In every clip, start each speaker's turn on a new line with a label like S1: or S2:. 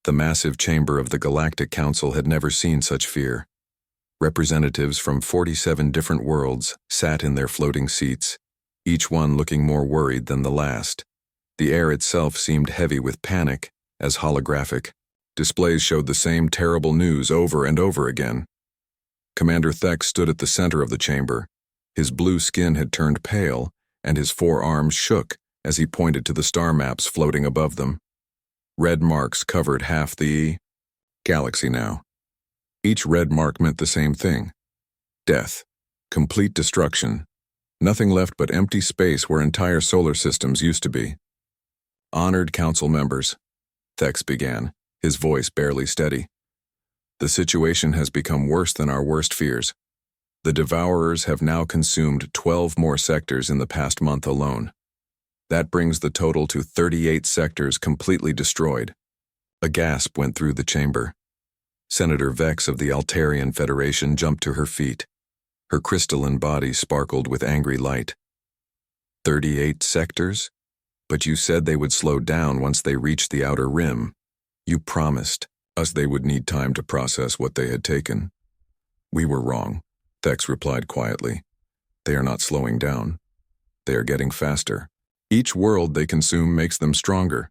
S1: The massive chamber of the Galactic Council had never seen such fear. Representatives from 47 different worlds sat in their floating seats, each one looking more worried than the last. The air itself seemed heavy with panic, as holographic displays showed the same terrible news over and over again. Commander Thex stood at the center of the chamber. His blue skin had turned pale, and his forearms shook as he pointed to the star maps floating above them. Red marks covered half the galaxy now. Each red mark meant the same thing: death, complete destruction, nothing left but empty space where entire solar systems used to be. Honored council members, Thex began, his voice barely steady. The situation has become worse than our worst fears. The Devourers have now consumed 12 more sectors in the past month alone. That brings the total to 38 sectors completely destroyed. A gasp went through the chamber. Senator Vex of the Altarian Federation jumped to her feet. Her crystalline body sparkled with angry light. 38 sectors? But you said they would slow down once they reached the outer rim. You promised us they would need time to process what they had taken. We were wrong, Thex replied quietly. They are not slowing down. They are getting faster. Each world they consume makes them stronger.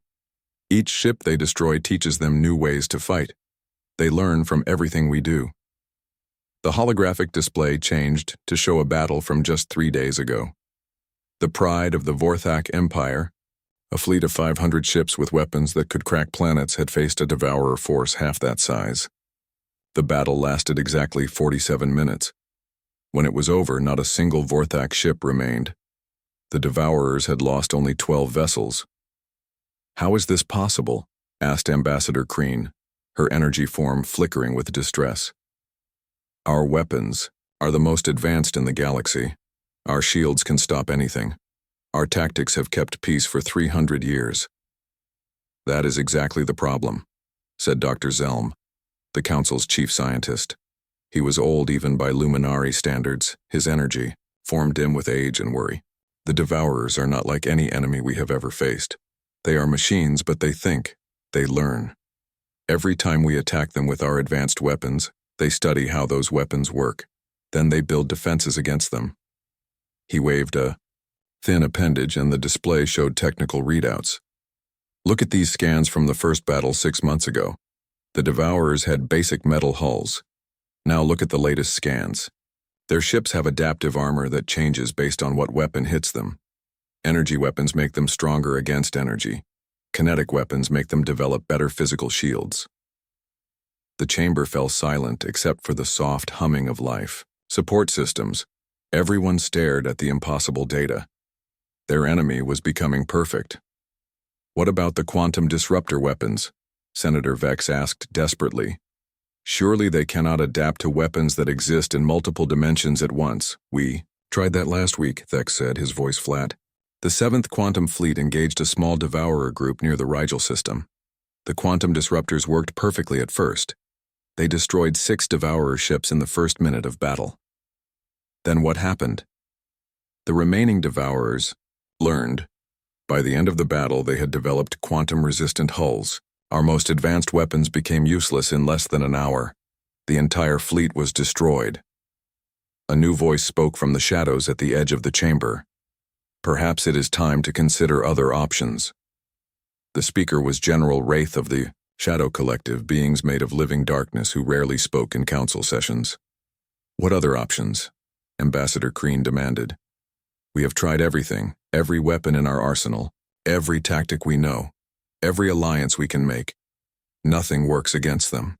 S1: Each ship they destroy teaches them new ways to fight. They learn from everything we do. The holographic display changed to show a battle from just 3 days ago. The pride of the Vorthak Empire, a fleet of 500 ships with weapons that could crack planets, had faced a Devourer force half that size. The battle lasted exactly 47 minutes. When it was over, not a single Vorthak ship remained. The Devourers had lost only 12 vessels. How is this possible? Asked Ambassador Kreen, her energy form flickering with distress. Our weapons are the most advanced in the galaxy. Our shields can stop anything. Our tactics have kept peace for 300 years. That is exactly the problem, said Dr. Zelm, the Council's chief scientist. He was old even by Luminari standards, his energy, formed dim with age and worry. The Devourers are not like any enemy we have ever faced. They are machines, but they think, they learn. Every time we attack them with our advanced weapons, they study how those weapons work. Then they build defenses against them. He waved a thin appendage and the display showed technical readouts. Look at these scans from the first battle 6 months ago. The Devourers had basic metal hulls. Now look at the latest scans. Their ships have adaptive armor that changes based on what weapon hits them. Energy weapons make them stronger against energy. Kinetic weapons make them develop better physical shields. The chamber fell silent except for the soft humming of life. Support systems. Everyone stared at the impossible data. Their enemy was becoming perfect. What about the quantum disruptor weapons? Senator Vex asked desperately. Surely they cannot adapt to weapons that exist in multiple dimensions at once. We tried that last week, Thex said, his voice flat. The 7th Quantum Fleet engaged a small Devourer group near the Rigel system. The quantum disruptors worked perfectly at first. They destroyed 6 Devourer ships in the first minute of battle. Then what happened? The remaining Devourers learned. By the end of the battle, they had developed quantum-resistant hulls. Our most advanced weapons became useless in less than an hour. The entire fleet was destroyed. A new voice spoke from the shadows at the edge of the chamber. Perhaps it is time to consider other options. The speaker was General Wraith of the Shadow Collective, beings made of living darkness who rarely spoke in council sessions. What other options? Ambassador Kreen demanded. We have tried everything, every weapon in our arsenal, every tactic we know, every alliance we can make. Nothing works against them.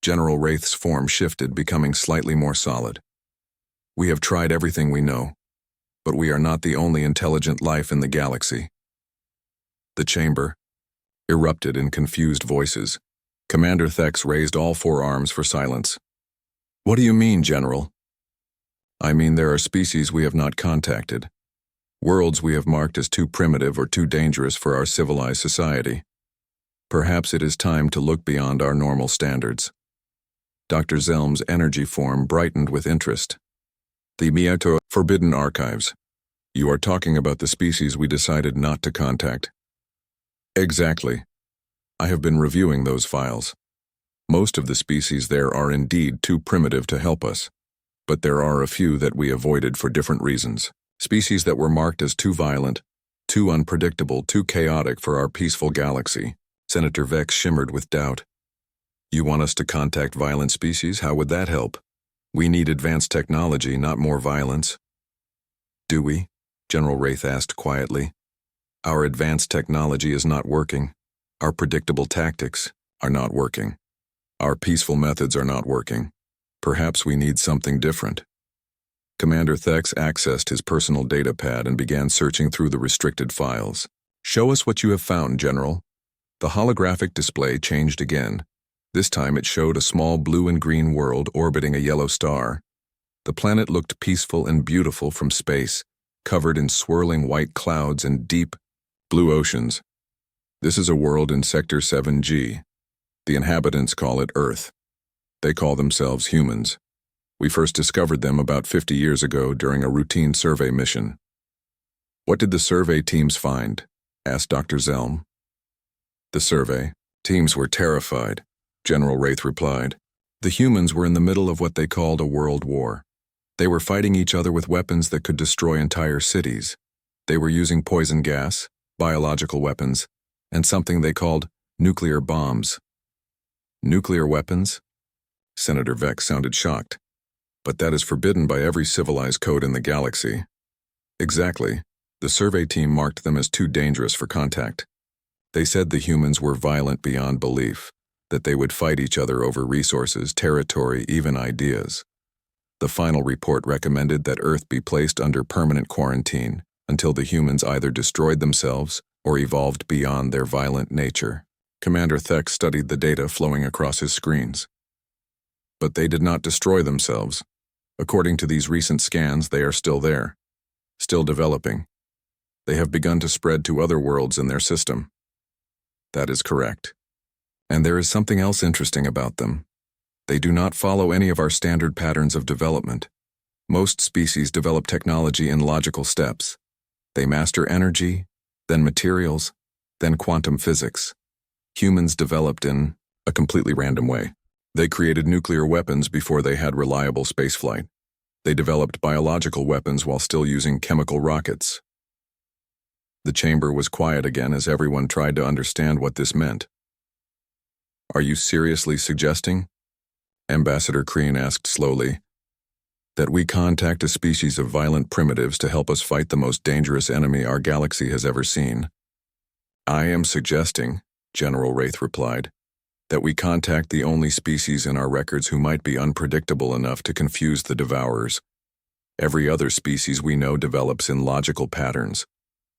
S1: General Wraith's form shifted, becoming slightly more solid. We have tried everything we know, but we are not the only intelligent life in the galaxy. The chamber erupted in confused voices. Commander Thex raised all 4 arms for silence. What do you mean, General? I mean there are species we have not contacted. Worlds we have marked as too primitive or too dangerous for our civilized society. Perhaps it is time to look beyond our normal standards. Dr. Zelm's energy form brightened with interest. The Mieto Forbidden Archives. You are talking about the species we decided not to contact. Exactly. I have been reviewing those files. Most of the species there are indeed too primitive to help us, but there are a few that we avoided for different reasons. Species that were marked as too violent, too unpredictable, too chaotic for our peaceful galaxy. Senator Vex shimmered with doubt. You want us to contact violent species? How would that help? We need advanced technology, not more violence. Do we? General Wraith asked quietly. Our advanced technology is not working. Our predictable tactics are not working. Our peaceful methods are not working. Perhaps we need something different. Commander Thex accessed his personal data pad and began searching through the restricted files. Show us what you have found, General. The holographic display changed again. This time it showed a small blue and green world orbiting a yellow star. The planet looked peaceful and beautiful from space, covered in swirling white clouds and deep blue oceans. This is a world in Sector 7G. The inhabitants call it Earth. They call themselves humans. We first discovered them about 50 years ago during a routine survey mission. What did the survey teams find? Asked Dr. Zelm. The survey teams were terrified, General Wraith replied. The humans were in the middle of what they called a world war. They were fighting each other with weapons that could destroy entire cities. They were using poison gas, biological weapons, and something they called nuclear bombs. Nuclear weapons? Senator Vex sounded shocked. But that is forbidden by every civilized code in the galaxy. Exactly. The survey team marked them as too dangerous for contact. They said the humans were violent beyond belief, that they would fight each other over resources, territory, even ideas. The final report recommended that Earth be placed under permanent quarantine until the humans either destroyed themselves or evolved beyond their violent nature. Commander Thex studied the data flowing across his screens. But they did not destroy themselves. According to these recent scans, they are still there, still developing. They have begun to spread to other worlds in their system. That is correct. And there is something else interesting about them. They do not follow any of our standard patterns of development. Most species develop technology in logical steps. They master energy, then materials, then quantum physics. Humans developed in a completely random way. They created nuclear weapons before they had reliable spaceflight. They developed biological weapons while still using chemical rockets. The chamber was quiet again as everyone tried to understand what this meant. Are you seriously suggesting, Ambassador Kreen asked slowly, that we contact a species of violent primitives to help us fight the most dangerous enemy our galaxy has ever seen? I am suggesting, General Wraith replied, that we contact the only species in our records who might be unpredictable enough to confuse the Devourers. Every other species we know develops in logical patterns.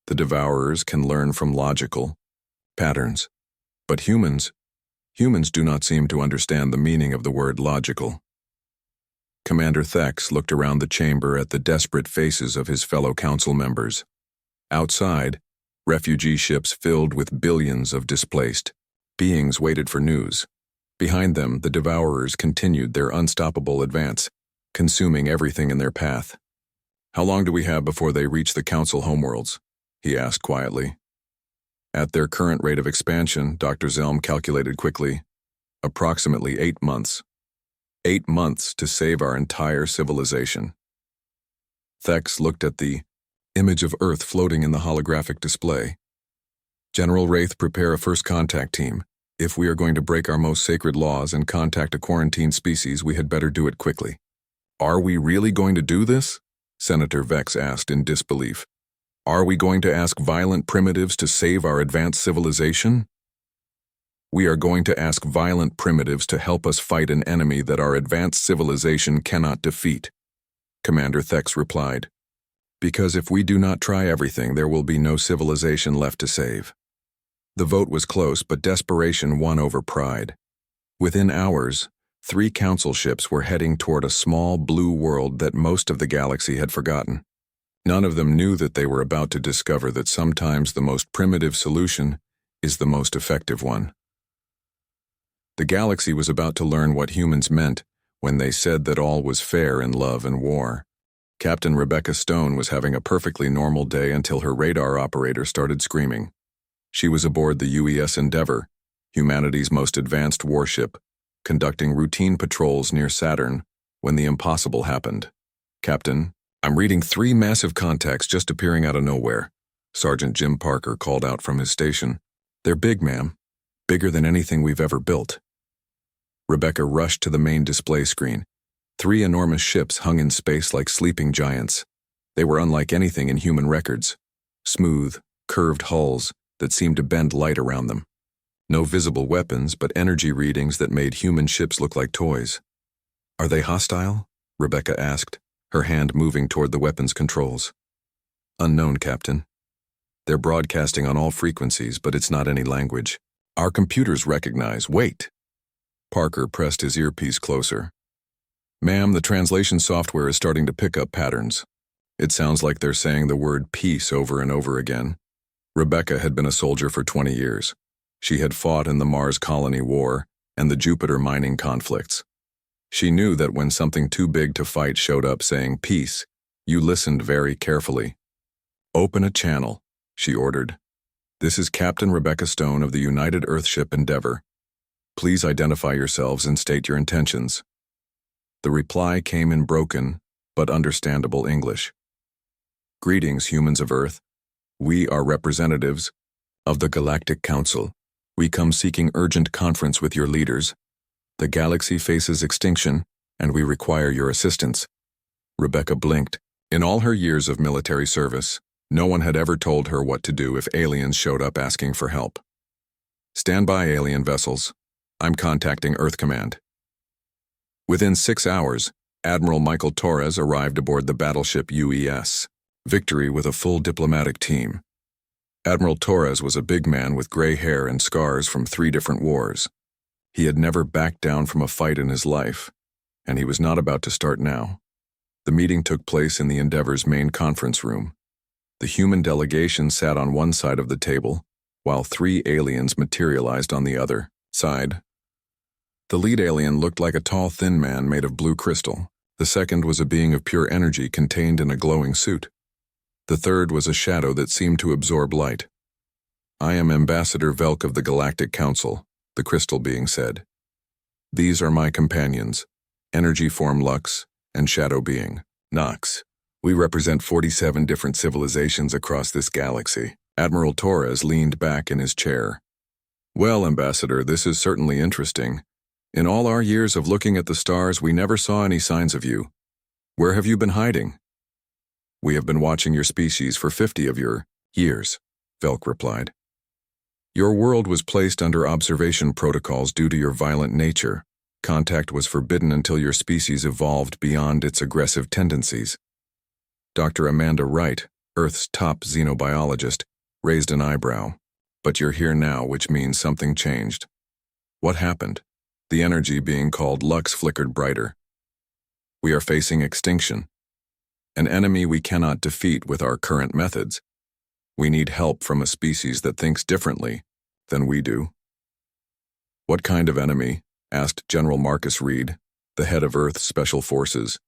S1: The Devourers can learn from logical patterns. But humans do not seem to understand the meaning of the word logical. Commander Thex looked around the chamber at the desperate faces of his fellow council members. Outside, refugee ships filled with billions of displaced beings waited for news. Behind them, the Devourers continued their unstoppable advance, consuming everything in their path. How long do we have before they reach the council homeworlds? He asked quietly. At their current rate of expansion, Dr. Zelm calculated quickly, approximately 8 months. 8 months to save our entire civilization. Thex looked at the image of Earth floating in the holographic display. General Wraith, prepare a first contact team. If we are going to break our most sacred laws and contact a quarantined species, we had better do it quickly. Are we really going to do this? Senator Vex asked in disbelief. Are we going to ask violent primitives to save our advanced civilization? We are going to ask violent primitives to help us fight an enemy that our advanced civilization cannot defeat, Commander Thex replied. Because if we do not try everything, there will be no civilization left to save. The vote was close, but desperation won over pride. Within hours, 3 council ships were heading toward a small blue world that most of the galaxy had forgotten. None of them knew that they were about to discover that sometimes the most primitive solution is the most effective one. The galaxy was about to learn what humans meant when they said that all was fair in love and war. Captain Rebecca Stone was having a perfectly normal day until her radar operator started screaming. She was aboard the UES Endeavour, humanity's most advanced warship, conducting routine patrols near Saturn when the impossible happened. "Captain, I'm reading 3 massive contacts just appearing out of nowhere," Sergeant Jim Parker called out from his station. "They're big, ma'am. Bigger than anything we've ever built." Rebecca rushed to the main display screen. 3 enormous ships hung in space like sleeping giants. They were unlike anything in human records. Smooth, curved hulls that seemed to bend light around them. No visible weapons, but energy readings that made human ships look like toys. "Are they hostile?" Rebecca asked, her hand moving toward the weapons controls. "Unknown, Captain. They're broadcasting on all frequencies, but it's not any language. Our computers recognize. Wait!" Parker pressed his earpiece closer. "Ma'am, the translation software is starting to pick up patterns. It sounds like they're saying the word peace over and over again." Rebecca had been a soldier for 20 years. She had fought in the Mars Colony War and the Jupiter mining conflicts. She knew that when something too big to fight showed up saying peace, you listened very carefully. "Open a channel," she ordered. "This is Captain Rebecca Stone of the United Earthship Endeavour. Please identify yourselves and state your intentions." The reply came in broken but understandable English. "Greetings, humans of Earth. We are representatives of the Galactic Council. We come seeking urgent conference with your leaders. The galaxy faces extinction, and we require your assistance." Rebecca blinked. In all her years of military service, no one had ever told her what to do if aliens showed up asking for help. "Stand by, alien vessels. I'm contacting Earth Command." Within 6 hours, Admiral Michael Torres arrived aboard the battleship UES Victory with a full diplomatic team. Admiral Torres was a big man with gray hair and scars from 3 different wars. He had never backed down from a fight in his life, and he was not about to start now. The meeting took place in the Endeavor's main conference room. The human delegation sat on one side of the table, while 3 aliens materialized on the other side. The lead alien looked like a tall, thin man made of blue crystal. The second was a being of pure energy contained in a glowing suit. The third was a shadow that seemed to absorb light. "I am Ambassador Velk of the Galactic Council," the crystal being said. "These are my companions, Energy Form Lux and Shadow Being Nox. We represent 47 different civilizations across this galaxy." Admiral Torres leaned back in his chair. "Well, Ambassador, this is certainly interesting. In all our years of looking at the stars, we never saw any signs of you. Where have you been hiding?" "We have been watching your species for 50 of your years," Velk replied. "Your world was placed under observation protocols due to your violent nature. Contact was forbidden until your species evolved beyond its aggressive tendencies." Dr. Amanda Wright, Earth's top xenobiologist, raised an eyebrow. "But you're here now, which means something changed. What happened?" The energy being called Lux flickered brighter. "We are facing extinction. An enemy we cannot defeat with our current methods. We need help from a species that thinks differently than we do." "What kind of enemy?" asked General Marcus Reed, the head of Earth's Special Forces.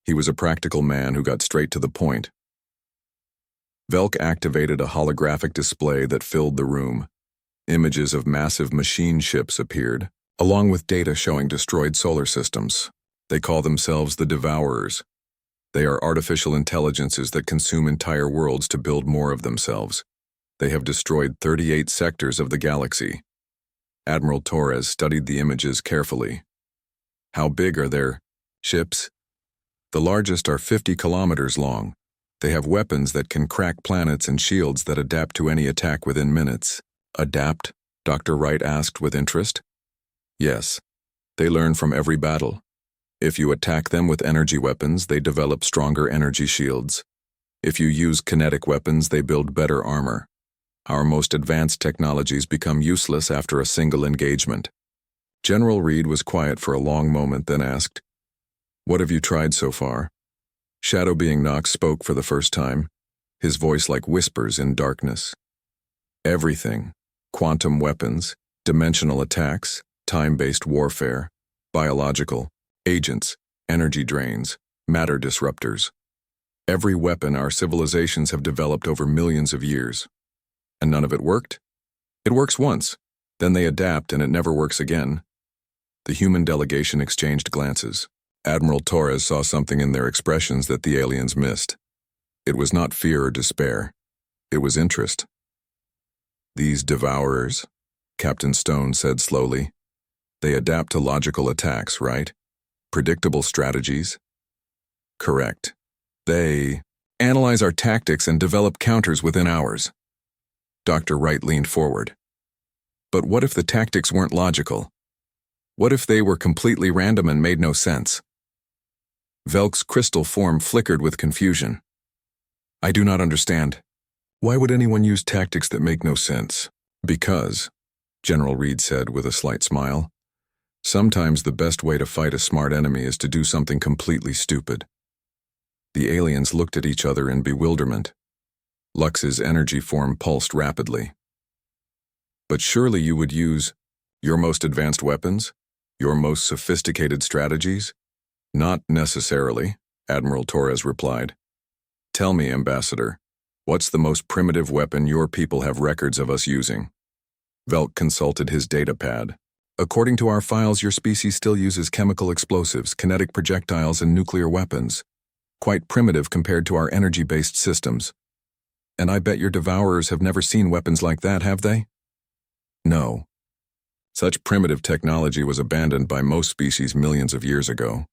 S1: He was a practical man who got straight to the point. Velk activated a holographic display that filled the room. Images of massive machine ships appeared, along with data showing destroyed solar systems. They call themselves the Devourers. They are artificial intelligences that consume entire worlds to build more of themselves. They have destroyed 38 sectors of the galaxy. Admiral Torres studied the images carefully. "How big are their ships?" "The largest are 50 kilometers long. They have weapons that can crack planets and shields that adapt to any attack within minutes." "Adapt?" Dr. Wright asked with interest. "Yes. They learn from every battle. If you attack them with energy weapons, they develop stronger energy shields. If you use kinetic weapons, they build better armor. Our most advanced technologies become useless after a single engagement." General Reed was quiet for a long moment, then asked, "What have you tried so far?" Shadow Being Nox spoke for the first time, his voice like whispers in darkness. "Everything. Quantum weapons, dimensional attacks, time-based warfare, biological, agents, energy drains, matter disruptors. Every weapon our civilizations have developed over millions of years. And none of it worked? It works once. Then they adapt and it never works again. The human delegation exchanged glances. Admiral Torres saw something in their expressions that the aliens missed. It was not fear or despair. It was interest. These devourers, Captain Stone said slowly, they adapt to logical attacks, right? Predictable strategies? Correct. They analyze our tactics and develop counters within hours. Dr. Wright leaned forward. But what if the tactics weren't logical? What if they were completely random and made no sense? Velk's crystal form flickered with confusion. I do not understand. Why would anyone use tactics that make no sense? Because, General Reed said with a slight smile, sometimes the best way to fight a smart enemy is to do something completely stupid. The aliens looked at each other in bewilderment. Lux's energy form pulsed rapidly. But surely you would use your most advanced weapons? Your most sophisticated strategies? Not necessarily, Admiral Torres replied. Tell me, Ambassador, what's the most primitive weapon your people have records of us using? Velk consulted his data pad. According to our files, your species still uses chemical explosives, kinetic projectiles, and nuclear weapons. Quite primitive compared to our energy-based systems. And I bet your devourers have never seen weapons like that, have they? No. Such primitive technology was abandoned by most species millions of years ago.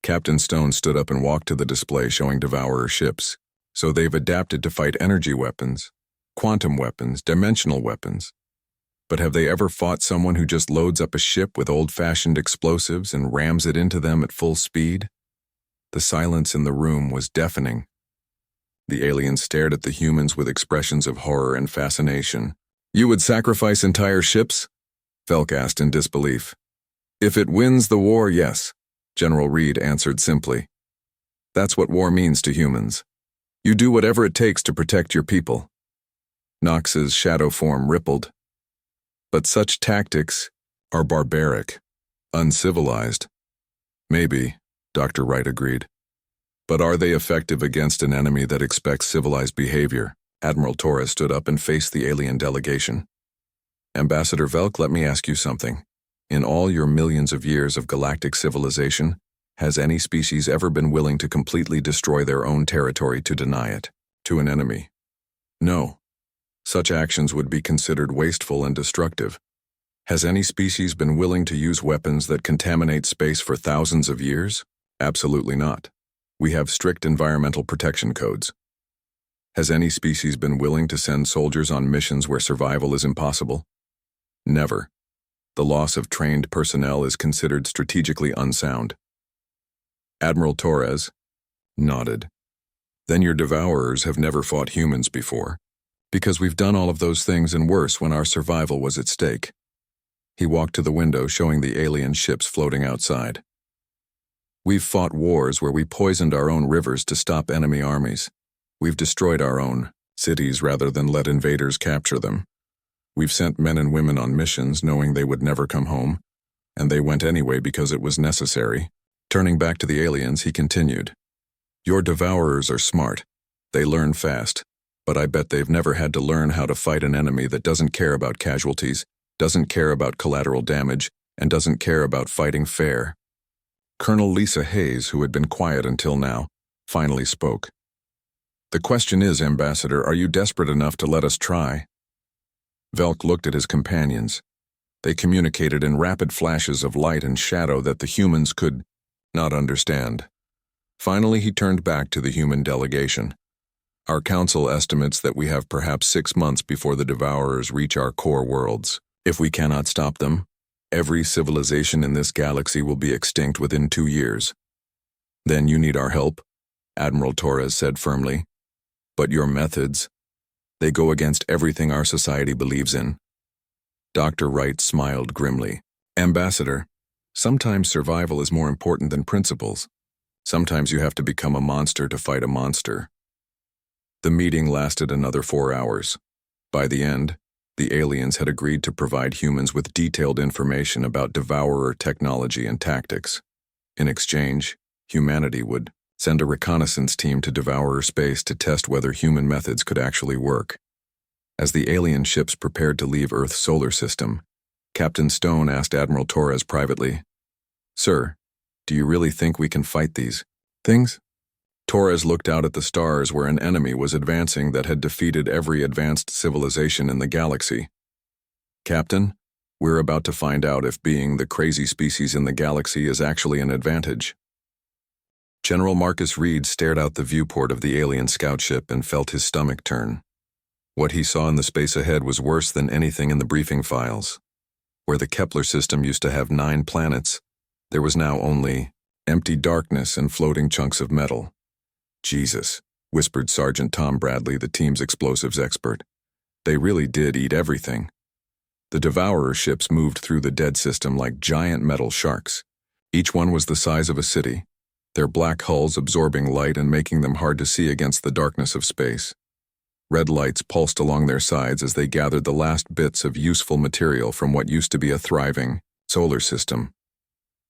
S1: Captain Stone stood up and walked to the display showing devourer ships. So they've adapted to fight energy weapons, quantum weapons, dimensional weapons. But have they ever fought someone who just loads up a ship with old-fashioned explosives and rams it into them at full speed? The silence in the room was deafening. The aliens stared at the humans with expressions of horror and fascination. You would sacrifice entire ships? Velk asked in disbelief. If it wins the war, yes, General Reed answered simply. That's what war means to humans. You do whatever it takes to protect your people. Knox's shadow form rippled. But such tactics are barbaric, uncivilized. Maybe, Dr. Wright agreed. But are they effective against an enemy that expects civilized behavior? Admiral Torres stood up and faced the alien delegation. Ambassador Velk, let me ask you something. In all your millions of years of galactic civilization, has any species ever been willing to completely destroy their own territory to deny it to an enemy? No. Such actions would be considered wasteful and destructive. Has any species been willing to use weapons that contaminate space for thousands of years? Absolutely not. We have strict environmental protection codes. Has any species been willing to send soldiers on missions where survival is impossible? Never. The loss of trained personnel is considered strategically unsound. Admiral Torres nodded. Then your devourers have never fought humans before, because we've done all of those things and worse when our survival was at stake. He walked to the window showing the alien ships floating outside. We've fought wars where we poisoned our own rivers to stop enemy armies. We've destroyed our own cities rather than let invaders capture them. We've sent men and women on missions knowing they would never come home, and they went anyway because it was necessary. Turning back to the aliens, he continued. Your devourers are smart. They learn fast, but I bet they've never had to learn how to fight an enemy that doesn't care about casualties, doesn't care about collateral damage, and doesn't care about fighting fair. Colonel Lisa Hayes, who had been quiet until now, finally spoke. The question is, Ambassador, are you desperate enough to let us try? Velk looked at his companions. They communicated in rapid flashes of light and shadow that the humans could not understand. Finally, he turned back to the human delegation. Our council estimates that we have perhaps 6 months before the devourers reach our core worlds. If we cannot stop them, every civilization in this galaxy will be extinct within 2 years. Then you need our help, Admiral Torres said firmly. But your methods, they go against everything our society believes in. Dr. Wright smiled grimly. Ambassador, sometimes survival is more important than principles. Sometimes you have to become a monster to fight a monster. The meeting lasted another 4 hours. By the end, the aliens had agreed to provide humans with detailed information about devourer technology and tactics. In exchange, humanity would send a reconnaissance team to devourer space to test whether human methods could actually work. As the alien ships prepared to leave Earth's solar system, Captain Stone asked Admiral Torres privately. "Sir, do you really think we can fight these things?" Torres looked out at the stars where an enemy was advancing that had defeated every advanced civilization in the galaxy. "Captain, we're about to find out if being the crazy species in the galaxy is actually an advantage." General Marcus Reed stared out the viewport of the alien scout ship and felt his stomach turn. What he saw in the space ahead was worse than anything in the briefing files. Where the Kepler system used to have 9 planets, there was now only empty darkness and floating chunks of metal. "Jesus," whispered Sergeant Tom Bradley, the team's explosives expert. "They really did eat everything." The Devourer ships moved through the dead system like giant metal sharks. Each one was the size of a city, their black hulls absorbing light and making them hard to see against the darkness of space. Red lights pulsed along their sides as they gathered the last bits of useful material from what used to be a thriving solar system.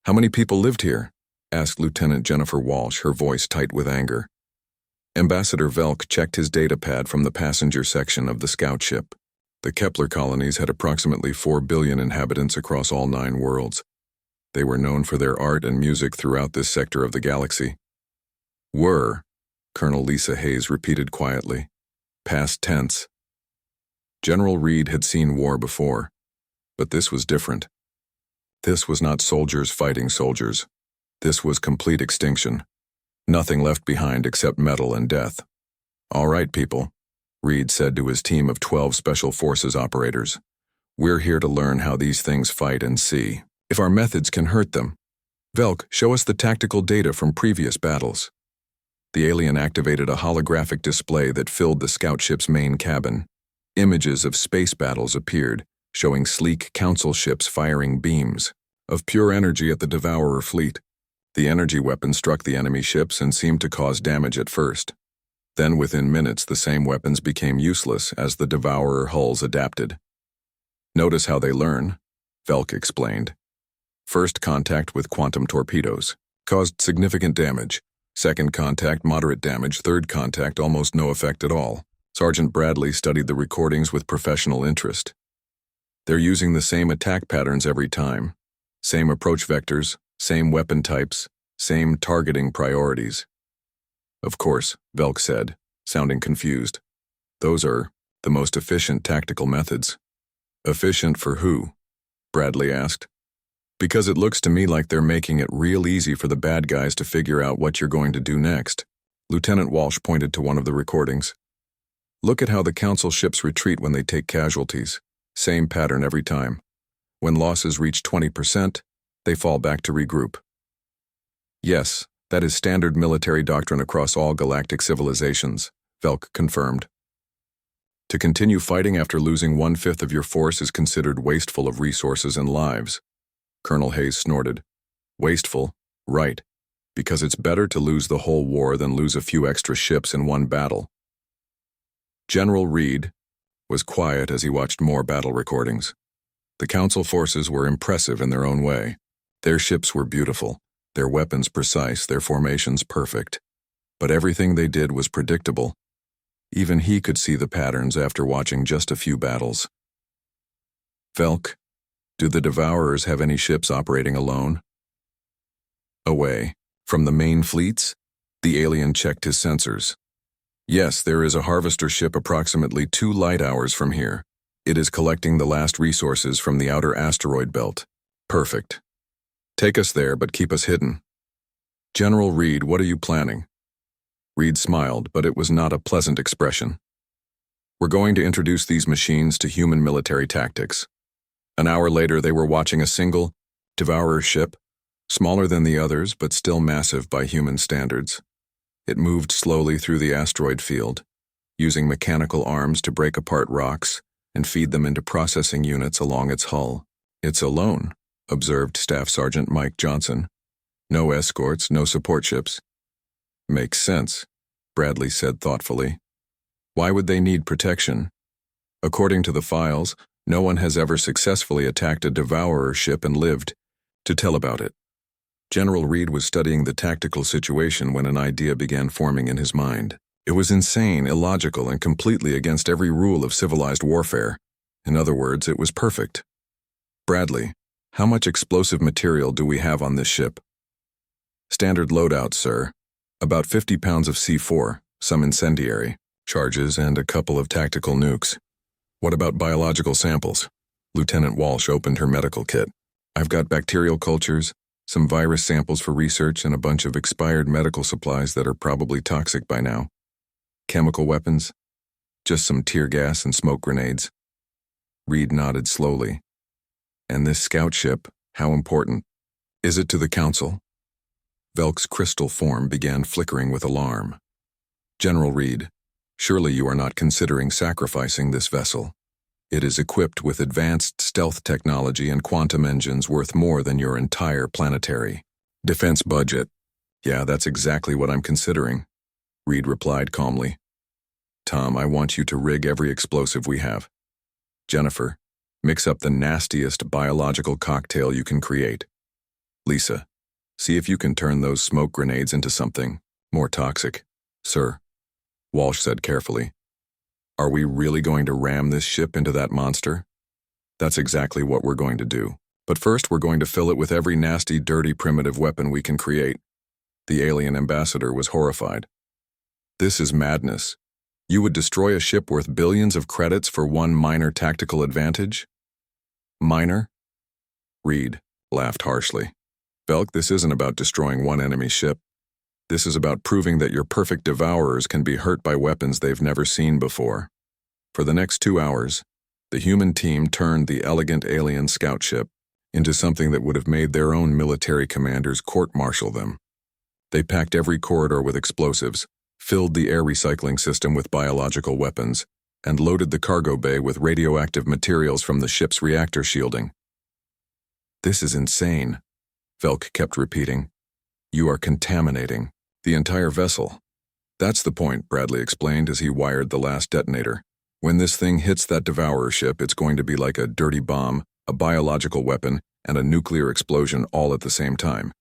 S1: "How many people lived here?" asked Lieutenant Jennifer Walsh, her voice tight with anger. Ambassador Velk checked his data pad from the passenger section of the scout ship. The Kepler colonies had approximately 4 billion inhabitants across all 9 worlds. They were known for their art and music throughout this sector of the galaxy. "Were," Colonel Lisa Hayes repeated quietly. Past tense. General Reed had seen war before, but this was different. This was not soldiers fighting soldiers. This was complete extinction. Nothing left behind except metal and death. "All right, people," Reed said to his team of 12 Special Forces operators. "We're here to learn how these things fight and see if our methods can hurt them. Velk, show us the tactical data from previous battles." The alien activated a holographic display that filled the scout ship's main cabin. Images of space battles appeared, showing sleek council ships firing beams of pure energy at the Devourer fleet. The energy weapon struck the enemy ships and seemed to cause damage at first. Then within minutes the same weapons became useless as the Devourer hulls adapted. "Notice how they learn," Velk explained. "First contact with quantum torpedoes caused significant damage. Second contact, moderate damage. Third contact, almost no effect at all." Sergeant Bradley studied the recordings with professional interest. "They're using the same attack patterns every time. Same approach vectors, same weapon types, same targeting priorities." "Of course," Velk said, sounding confused. "Those are the most efficient tactical methods." "Efficient for who?" Bradley asked. "Because it looks to me like they're making it real easy for the bad guys to figure out what you're going to do next." Lieutenant Walsh pointed to one of the recordings. "Look at how the council ships retreat when they take casualties. Same pattern every time. When losses reach 20%, they fall back to regroup." "Yes, that is standard military doctrine across all galactic civilizations," Velk confirmed. "To continue fighting after losing 1/5 of your force is considered wasteful of resources and lives." Colonel Hayes snorted. "Wasteful? Right. Because it's better to lose the whole war than lose a few extra ships in one battle." General Reed was quiet as he watched more battle recordings. The Council forces were impressive in their own way. Their ships were beautiful, their weapons precise, their formations perfect. But everything they did was predictable. Even he could see the patterns after watching just a few battles. "Velk, do the Devourers have any ships operating alone?" "Away from the main fleets?" The alien checked his sensors. "Yes, there is a harvester ship approximately 2 light hours from here. It is collecting the last resources from the outer asteroid belt." "Perfect. Take us there, but keep us hidden." "General Reed, what are you planning?" Reed smiled, but it was not a pleasant expression. "We're going to introduce these machines to human military tactics." An hour later, they were watching a single Devourer ship, smaller than the others but still massive by human standards. It moved slowly through the asteroid field, using mechanical arms to break apart rocks and feed them into processing units along its hull. "It's alone," observed Staff Sergeant Mike Johnson. "No escorts, no support ships." "Makes sense," Bradley said thoughtfully. "Why would they need protection? According to the files, no one has ever successfully attacked a Devourer ship and lived to tell about it." General Reed was studying the tactical situation when an idea began forming in his mind. It was insane, illogical, and completely against every rule of civilized warfare. In other words, it was perfect. Bradley, how much explosive material do we have on this ship? Standard loadout, sir. About 50 pounds of C4, some incendiary charges, and a couple of tactical nukes. What about biological samples? Lieutenant Walsh opened her medical kit. I've got bacterial cultures, some virus samples for research, and a bunch of expired medical supplies that are probably toxic by now. Chemical weapons? Just some tear gas and smoke grenades. Reed nodded slowly. And this scout ship, how important is it to the Council? Velk's crystal form began flickering with alarm. General Reed, surely you are not considering sacrificing this vessel. It is equipped with advanced stealth technology and quantum engines worth more than your entire planetary defense budget. Yeah, that's exactly what I'm considering, Reed replied calmly. Tom, I want you to rig every explosive we have. Jennifer, mix up the nastiest biological cocktail you can create. Lisa, see if you can turn those smoke grenades into something more toxic. Sir, Walsh said carefully. Are we really going to ram this ship into that monster? That's exactly what we're going to do. But first we're going to fill it with every nasty, dirty, primitive weapon we can create. The alien ambassador was horrified. This is madness. You would destroy a ship worth billions of credits for one minor tactical advantage? Minor? Reed laughed harshly. Velk, this isn't about destroying one enemy ship. This is about proving that your perfect devourers can be hurt by weapons they've never seen before. For the next 2 hours, the human team turned the elegant alien scout ship into something that would have made their own military commanders court-martial them. They packed every corridor with explosives, filled the air recycling system with biological weapons, and loaded the cargo bay with radioactive materials from the ship's reactor shielding. This is insane, Velk kept repeating. You are contaminating the entire vessel. That's the point, Bradley explained as he wired the last detonator. When this thing hits that devourer ship, it's going to be like a dirty bomb, a biological weapon, and a nuclear explosion all at the same time.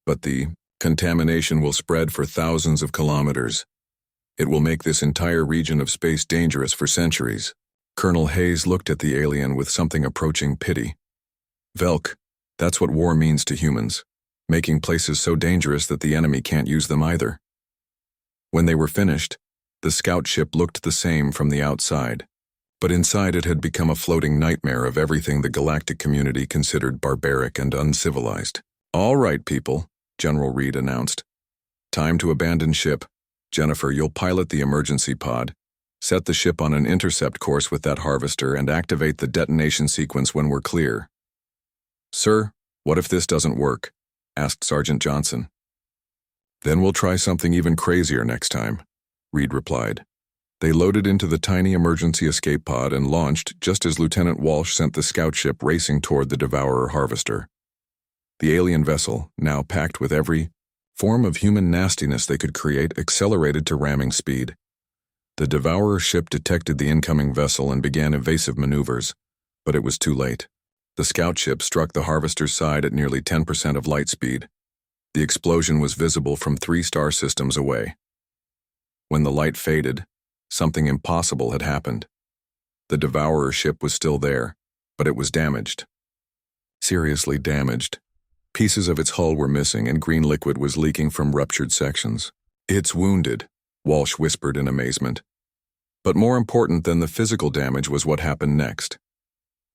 S1: But the contamination will spread for thousands of kilometers. It will make this entire region of space dangerous for centuries. Colonel Hayes looked at the alien with something approaching pity. Velk, that's what war means to humans, making places so dangerous that the enemy can't use them either. When they were finished, the scout ship looked the same from the outside, but inside it had become a floating nightmare of everything the galactic community considered barbaric and uncivilized. All right, people, General Reed announced. Time to abandon ship. Jennifer, you'll pilot the emergency pod, set the ship on an intercept course with that harvester, and activate the detonation sequence when we're clear. Sir, what if this doesn't work? Asked Sergeant Johnson. Then we'll try something even crazier next time, Reed replied. They loaded into the tiny emergency escape pod and launched just as Lieutenant Walsh sent the scout ship racing toward the Devourer harvester. The alien vessel, now packed with every form of human nastiness they could create, accelerated to ramming speed. The Devourer ship detected the incoming vessel and began evasive maneuvers, but it was too late. The scout ship struck the harvester's side at nearly 10% of light speed. The explosion was visible from 3 star systems away. When the light faded, something impossible had happened. The Devourer ship was still there, but it was damaged. Seriously damaged. Pieces of its hull were missing and green liquid was leaking from ruptured sections. It's wounded, Walsh whispered in amazement. But more important than the physical damage was what happened next.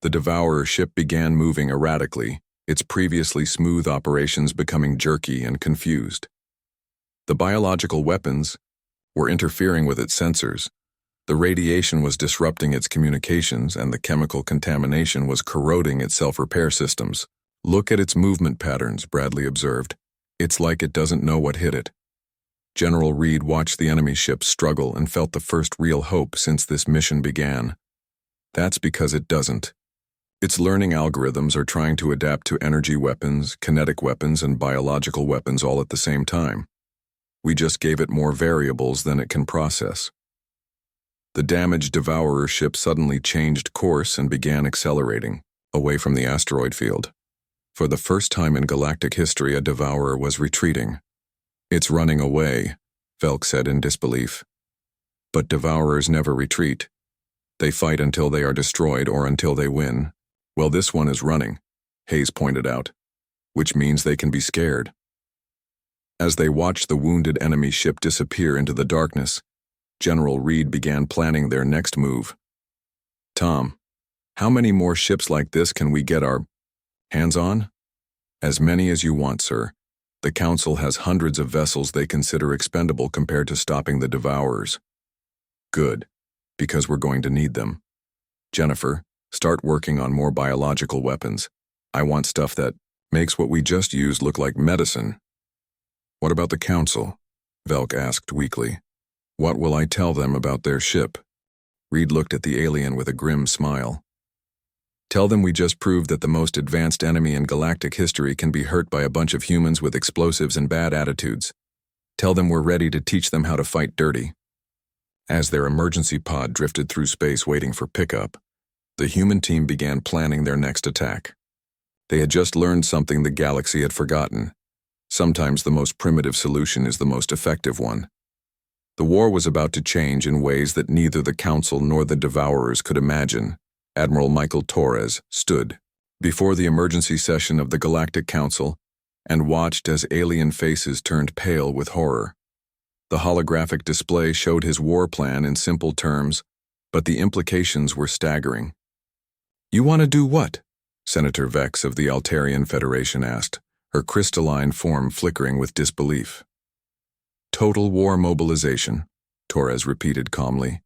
S1: The Devourer ship began moving erratically, its previously smooth operations becoming jerky and confused. The biological weapons were interfering with its sensors. The radiation was disrupting its communications, and the chemical contamination was corroding its self-repair systems. Look at its movement patterns, Bradley observed. It's like it doesn't know what hit it. General Reed watched the enemy ship struggle and felt the first real hope since this mission began. That's because it doesn't. Its learning algorithms are trying to adapt to energy weapons, kinetic weapons, and biological weapons all at the same time. We just gave it more variables than it can process. The damaged Devourer ship suddenly changed course and began accelerating, away from the asteroid field. For the first time in galactic history, a Devourer was retreating. It's running away, Velk said in disbelief. But Devourers never retreat. They fight until they are destroyed or until they win. Well, this one is running, Hayes pointed out, which means they can be scared. As they watched the wounded enemy ship disappear into the darkness, General Reed began planning their next move. Tom, how many more ships like this can we get our hands on? As many as you want, sir. The Council has hundreds of vessels they consider expendable compared to stopping the Devourers. Good, because we're going to need them. Jennifer, start working on more biological weapons. I want stuff that makes what we just used look like medicine. What about the Council? Velk asked weakly. What will I tell them about their ship? Reed looked at the alien with a grim smile. Tell them we just proved that the most advanced enemy in galactic history can be hurt by a bunch of humans with explosives and bad attitudes. Tell them we're ready to teach them how to fight dirty. As their emergency pod drifted through space waiting for pickup, the human team began planning their next attack. They had just learned something the galaxy had forgotten. Sometimes the most primitive solution is the most effective one. The war was about to change in ways that neither the Council nor the Devourers could imagine. Admiral Michael Torres stood before the emergency session of the Galactic Council and watched as alien faces turned pale with horror. The holographic display showed his war plan in simple terms, but the implications were staggering. You want to do what? Senator Vex of the Altarian Federation asked, her crystalline form flickering with disbelief. Total war mobilization, Torres repeated calmly.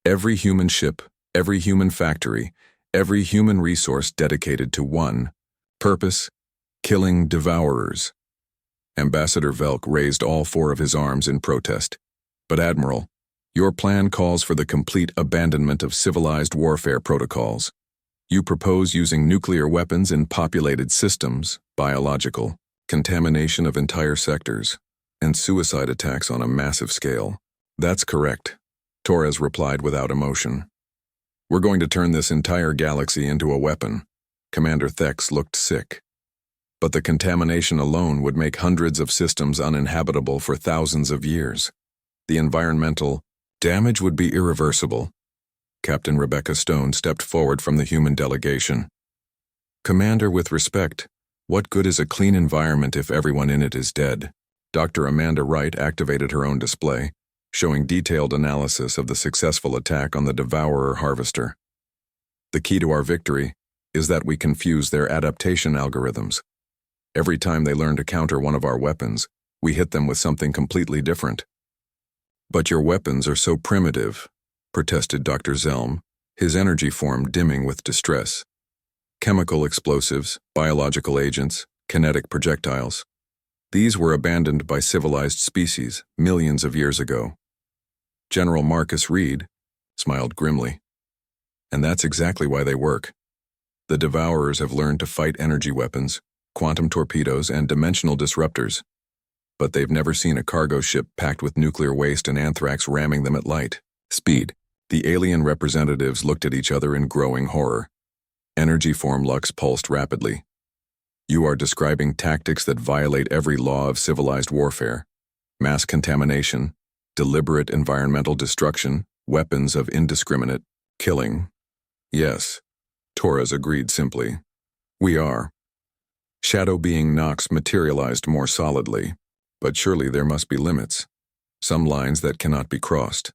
S1: Every human ship, every human factory, every human resource dedicated to one purpose: killing Devourers. Ambassador Velk raised all four of his arms in protest. But Admiral, your plan calls for the complete abandonment of civilized warfare protocols. You propose using nuclear weapons in populated systems, biological, contamination of entire sectors, and suicide attacks on a massive scale. That's correct, Torres replied without emotion. We're going to turn this entire galaxy into a weapon. Commander Thex looked sick. But the contamination alone would make hundreds of systems uninhabitable for thousands of years. The environmental damage would be irreversible. Captain Rebecca Stone stepped forward from the human delegation. Commander, with respect, what good is a clean environment if everyone in it is dead? Dr. Amanda Wright activated her own display, showing detailed analysis of the successful attack on the Devourer harvester. The key to our victory is that we confuse their adaptation algorithms. Every time they learn to counter one of our weapons, we hit them with something completely different. But your weapons are so primitive, protested Dr. Zelm, his energy form dimming with distress. Chemical explosives, biological agents, kinetic projectiles. These were abandoned by civilized species millions of years ago. General Marcus Reed smiled grimly. And that's exactly why they work. The Devourers have learned to fight energy weapons, quantum torpedoes, and dimensional disruptors. But they've never seen a cargo ship packed with nuclear waste and anthrax ramming them at light speed. The alien representatives looked at each other in growing horror. Energy form Lux pulsed rapidly. You are describing tactics that violate every law of civilized warfare. Mass contamination, deliberate environmental destruction, weapons of indiscriminate killing. Yes, Torres agreed simply. We are. Shadow being Nox materialized more solidly, but surely there must be limits. Some lines that cannot be crossed.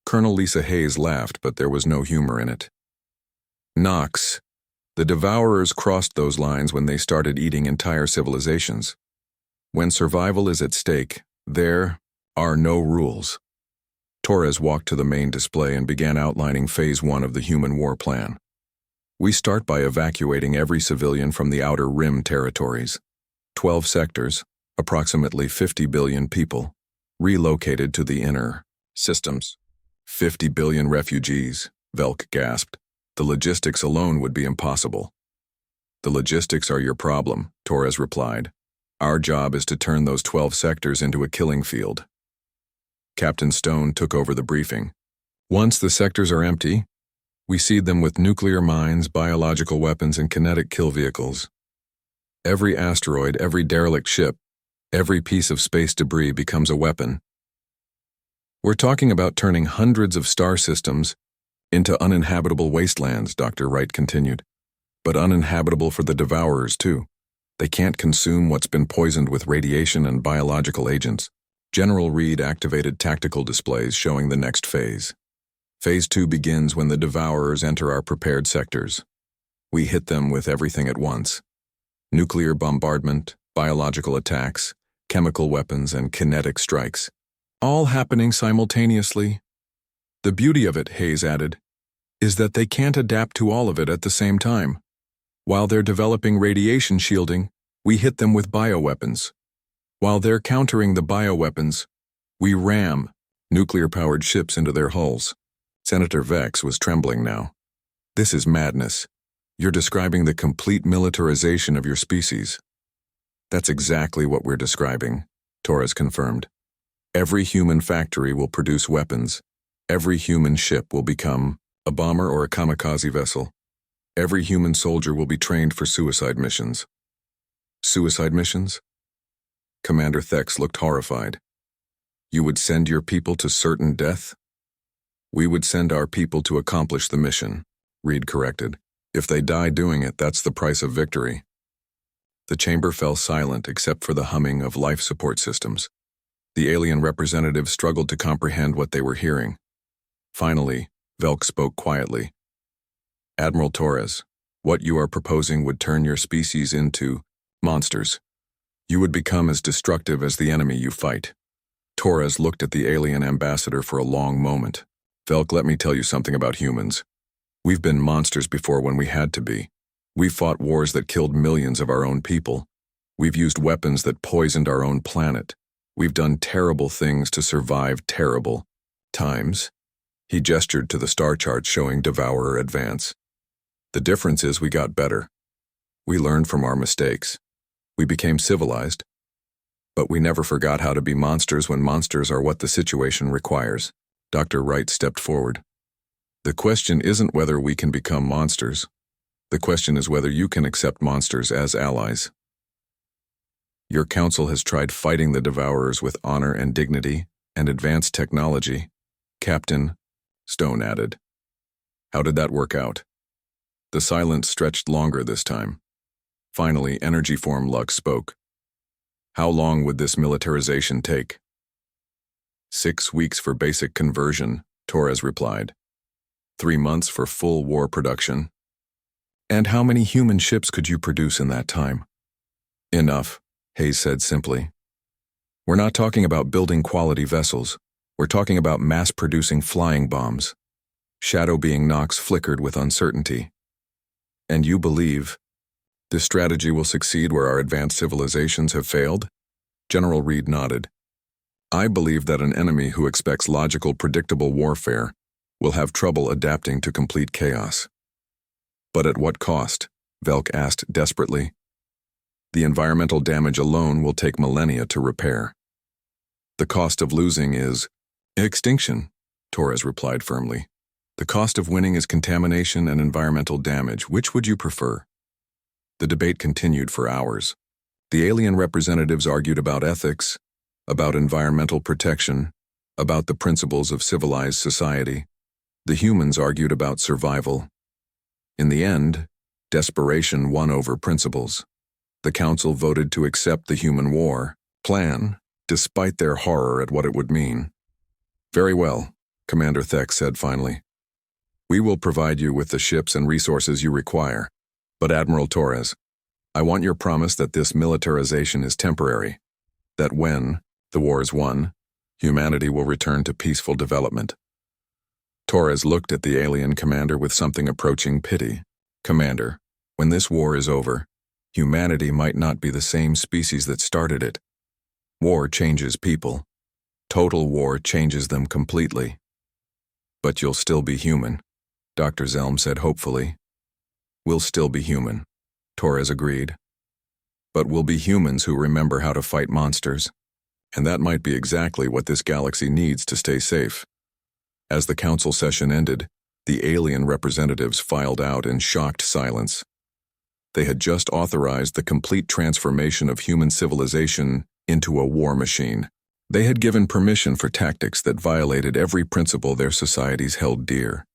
S1: Colonel Lisa Hayes laughed, but there was no humor in it. Nox. The Devourers crossed those lines when they started eating entire civilizations. When survival is at stake, there are no rules. Torres walked to the main display and began outlining Phase 1 of the human war plan. We start by evacuating every civilian from the outer rim territories. 12 sectors, approximately 50 billion people, relocated to the inner systems. 50 billion refugees, Velk gasped. The logistics alone would be impossible. The logistics are your problem, Torres replied. Our job is to turn those 12 sectors into a killing field. Captain Stone took over the briefing. Once the sectors are empty, we seed them with nuclear mines, biological weapons, and kinetic kill vehicles. Every asteroid, every derelict ship, every piece of space debris becomes a weapon. We're talking about turning hundreds of star systems Into uninhabitable wastelands, Dr. Wright continued. But uninhabitable for the devourers, too. They can't consume what's been poisoned with radiation and biological agents. General Reed activated tactical displays showing the next phase. Phase 2 begins when the devourers enter our prepared sectors. We hit them with everything at once. Nuclear bombardment, biological attacks, chemical weapons, and kinetic strikes. All happening simultaneously. The beauty of it, Hayes added, is that they can't adapt to all of it at the same time. While they're developing radiation shielding, we hit them with bioweapons. While they're countering the bioweapons, we ram nuclear-powered ships into their hulls. Senator Vex was trembling now. This is madness. You're describing the complete militarization of your species. That's exactly what we're describing, Torres confirmed. Every human factory will produce weapons. Every human ship will become a bomber or a kamikaze vessel. Every human soldier will be trained for suicide missions. Suicide missions? Commander Thex looked horrified. You would send your people to certain death? We would send our people to accomplish the mission, Reed corrected. If they die doing it, that's the price of victory. The chamber fell silent except for the humming of life support systems. The alien representatives struggled to comprehend what they were hearing. Finally, Velk spoke quietly. Admiral Torres, what you are proposing would turn your species into monsters. You would become as destructive as the enemy you fight. Torres looked at the alien ambassador for a long moment. Velk, let me tell you something about humans. We've been monsters before when we had to be. We've fought wars that killed millions of our own people. We've used weapons that poisoned our own planet. We've done terrible things to survive terrible times. He gestured to the star chart showing Devourer advance. The difference is we got better. We learned from our mistakes. We became civilized. But we never forgot how to be monsters when monsters are what the situation requires. Dr. Wright stepped forward. The question isn't whether we can become monsters. The question is whether you can accept monsters as allies. Your council has tried fighting the Devourers with honor and dignity and advanced technology, Captain, Stone added. How did that work out? The silence stretched longer this time. Finally, Energy Form Lux spoke. How long would this militarization take? 6 weeks for basic conversion, Torres replied. 3 months for full war production. And how many human ships could you produce in that time? Enough, Hayes said simply. We're not talking about building quality vessels. We're talking about mass-producing flying bombs. Shadow being Nox flickered with uncertainty. And you believe this strategy will succeed where our advanced civilizations have failed? General Reed nodded. I believe that an enemy who expects logical, predictable warfare will have trouble adapting to complete chaos. But at what cost? Velk asked desperately. The environmental damage alone will take millennia to repair. The cost of losing is extinction, Torres replied firmly. The cost of winning is contamination and environmental damage. Which would you prefer? The debate continued for hours. The alien representatives argued about ethics, about environmental protection, about the principles of civilized society. The humans argued about survival. In the end, desperation won over principles. The council voted to accept the human war plan, despite their horror at what it would mean. Very well, Commander Thex said finally. We will provide you with the ships and resources you require. But Admiral Torres, I want your promise that this militarization is temporary, that when the war is won, humanity will return to peaceful development. Torres looked at the alien commander with something approaching pity. Commander, when this war is over, humanity might not be the same species that started it. War changes people. Total war changes them completely. But you'll still be human, Dr. Zelm said hopefully. We'll still be human, Torres agreed. But we'll be humans who remember how to fight monsters. And that might be exactly what this galaxy needs to stay safe. As the council session ended, the alien representatives filed out in shocked silence. They had just authorized the complete transformation of human civilization into a war machine. They had given permission for tactics that violated every principle their societies held dear.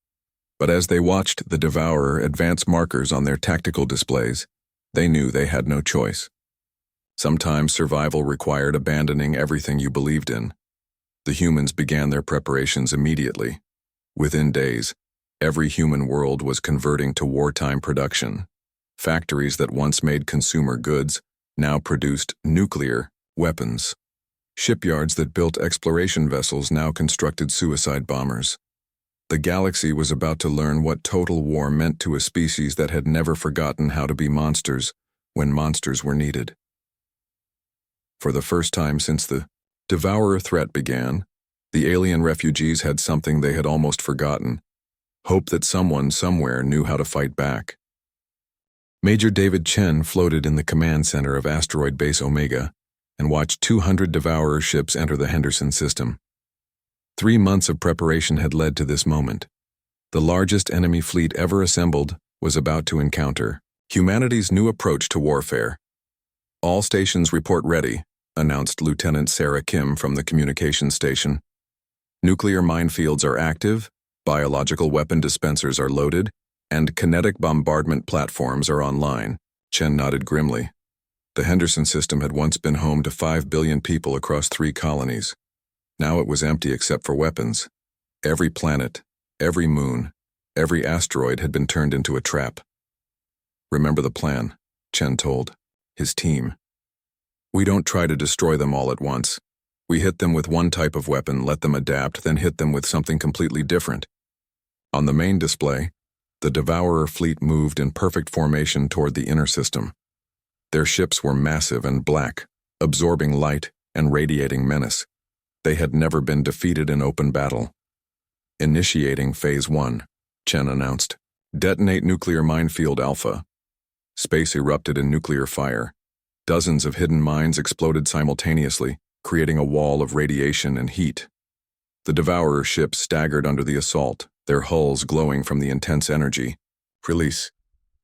S1: But as they watched the Devourer advance markers on their tactical displays, they knew they had no choice. Sometimes survival required abandoning everything you believed in. The humans began their preparations immediately. Within days, every human world was converting to wartime production. Factories that once made consumer goods now produced nuclear weapons. Shipyards that built exploration vessels now constructed suicide bombers. The galaxy was about to learn what total war meant to a species that had never forgotten how to be monsters when monsters were needed. For the first time since the Devourer threat began, the alien refugees had something they had almost forgotten: hope that someone somewhere knew how to fight back. Major David Chen floated in the command center of Asteroid Base Omega and watched 200 Devourer ships enter the Henderson system. 3 months of preparation had led to this moment. The largest enemy fleet ever assembled was about to encounter humanity's new approach to warfare. "All stations report ready," announced Lieutenant Sarah Kim from the communications station. "Nuclear minefields are active, biological weapon dispensers are loaded, and kinetic bombardment platforms are online." Chen nodded grimly. The Henderson system had once been home to 5 billion people across 3 colonies. Now it was empty except for weapons. Every planet, every moon, every asteroid had been turned into a trap. "Remember the plan," Chen told his team. "We don't try to destroy them all at once. We hit them with one type of weapon, let them adapt, then hit them with something completely different." On the main display, the Devourer fleet moved in perfect formation toward the inner system. Their ships were massive and black, absorbing light and radiating menace. They had never been defeated in open battle. "Initiating Phase 1, Chen announced. "Detonate nuclear minefield Alpha." Space erupted in nuclear fire. Dozens of hidden mines exploded simultaneously, creating a wall of radiation and heat. The Devourer ships staggered under the assault, their hulls glowing from the intense energy. "Release.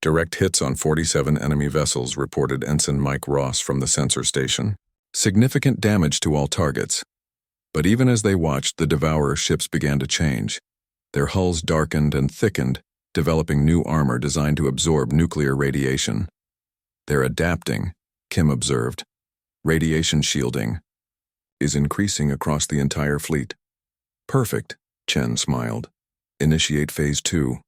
S1: Direct hits on 47 enemy vessels," reported Ensign Mike Ross from the sensor station. "Significant damage to all targets." But even as they watched, the Devourer ships began to change. Their hulls darkened and thickened, developing new armor designed to absorb nuclear radiation. "They're adapting," Kim observed. "Radiation shielding is increasing across the entire fleet." "Perfect," Chen smiled. "Initiate Phase 2.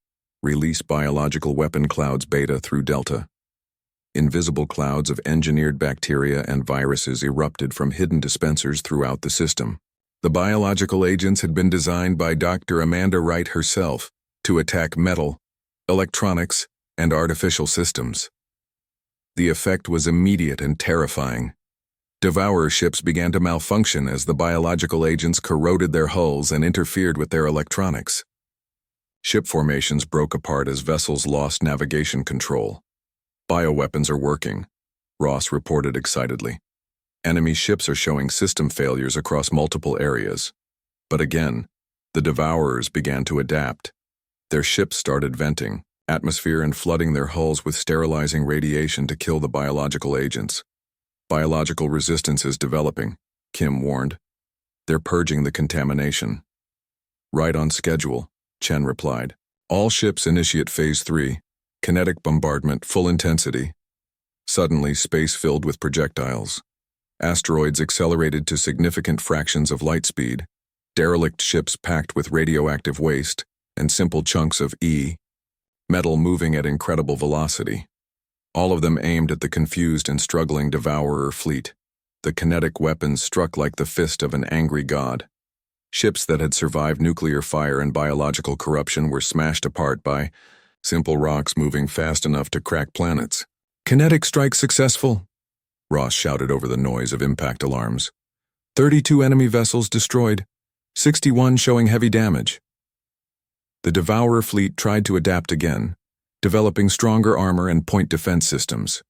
S1: Release biological weapon clouds Beta through Delta." Invisible clouds of engineered bacteria and viruses erupted from hidden dispensers throughout the system. The biological agents had been designed by Dr. Amanda Wright herself to attack metal, electronics, and artificial systems. The effect was immediate and terrifying. Devourer ships began to malfunction as the biological agents corroded their hulls and interfered with their electronics. Ship formations broke apart as vessels lost navigation control. "Bioweapons are working," Ross reported excitedly. "Enemy ships are showing system failures across multiple areas." But again, the Devourers began to adapt. Their ships started venting atmosphere and flooding their hulls with sterilizing radiation to kill the biological agents. "Biological resistance is developing," Kim warned. "They're purging the contamination." "Right on schedule," Chen replied. "All ships initiate Phase 3, kinetic bombardment, full intensity." Suddenly, space filled with projectiles. Asteroids accelerated to significant fractions of light speed, derelict ships packed with radioactive waste, and simple chunks of metal moving at incredible velocity. All of them aimed at the confused and struggling Devourer fleet. The kinetic weapons struck like the fist of an angry god. Ships that had survived nuclear fire and biological corruption were smashed apart by simple rocks moving fast enough to crack planets. "Kinetic strike successful," Ross shouted over the noise of impact alarms. 32 enemy vessels destroyed, 61 showing heavy damage. The Devourer fleet tried to adapt again, developing stronger armor and point defense systems.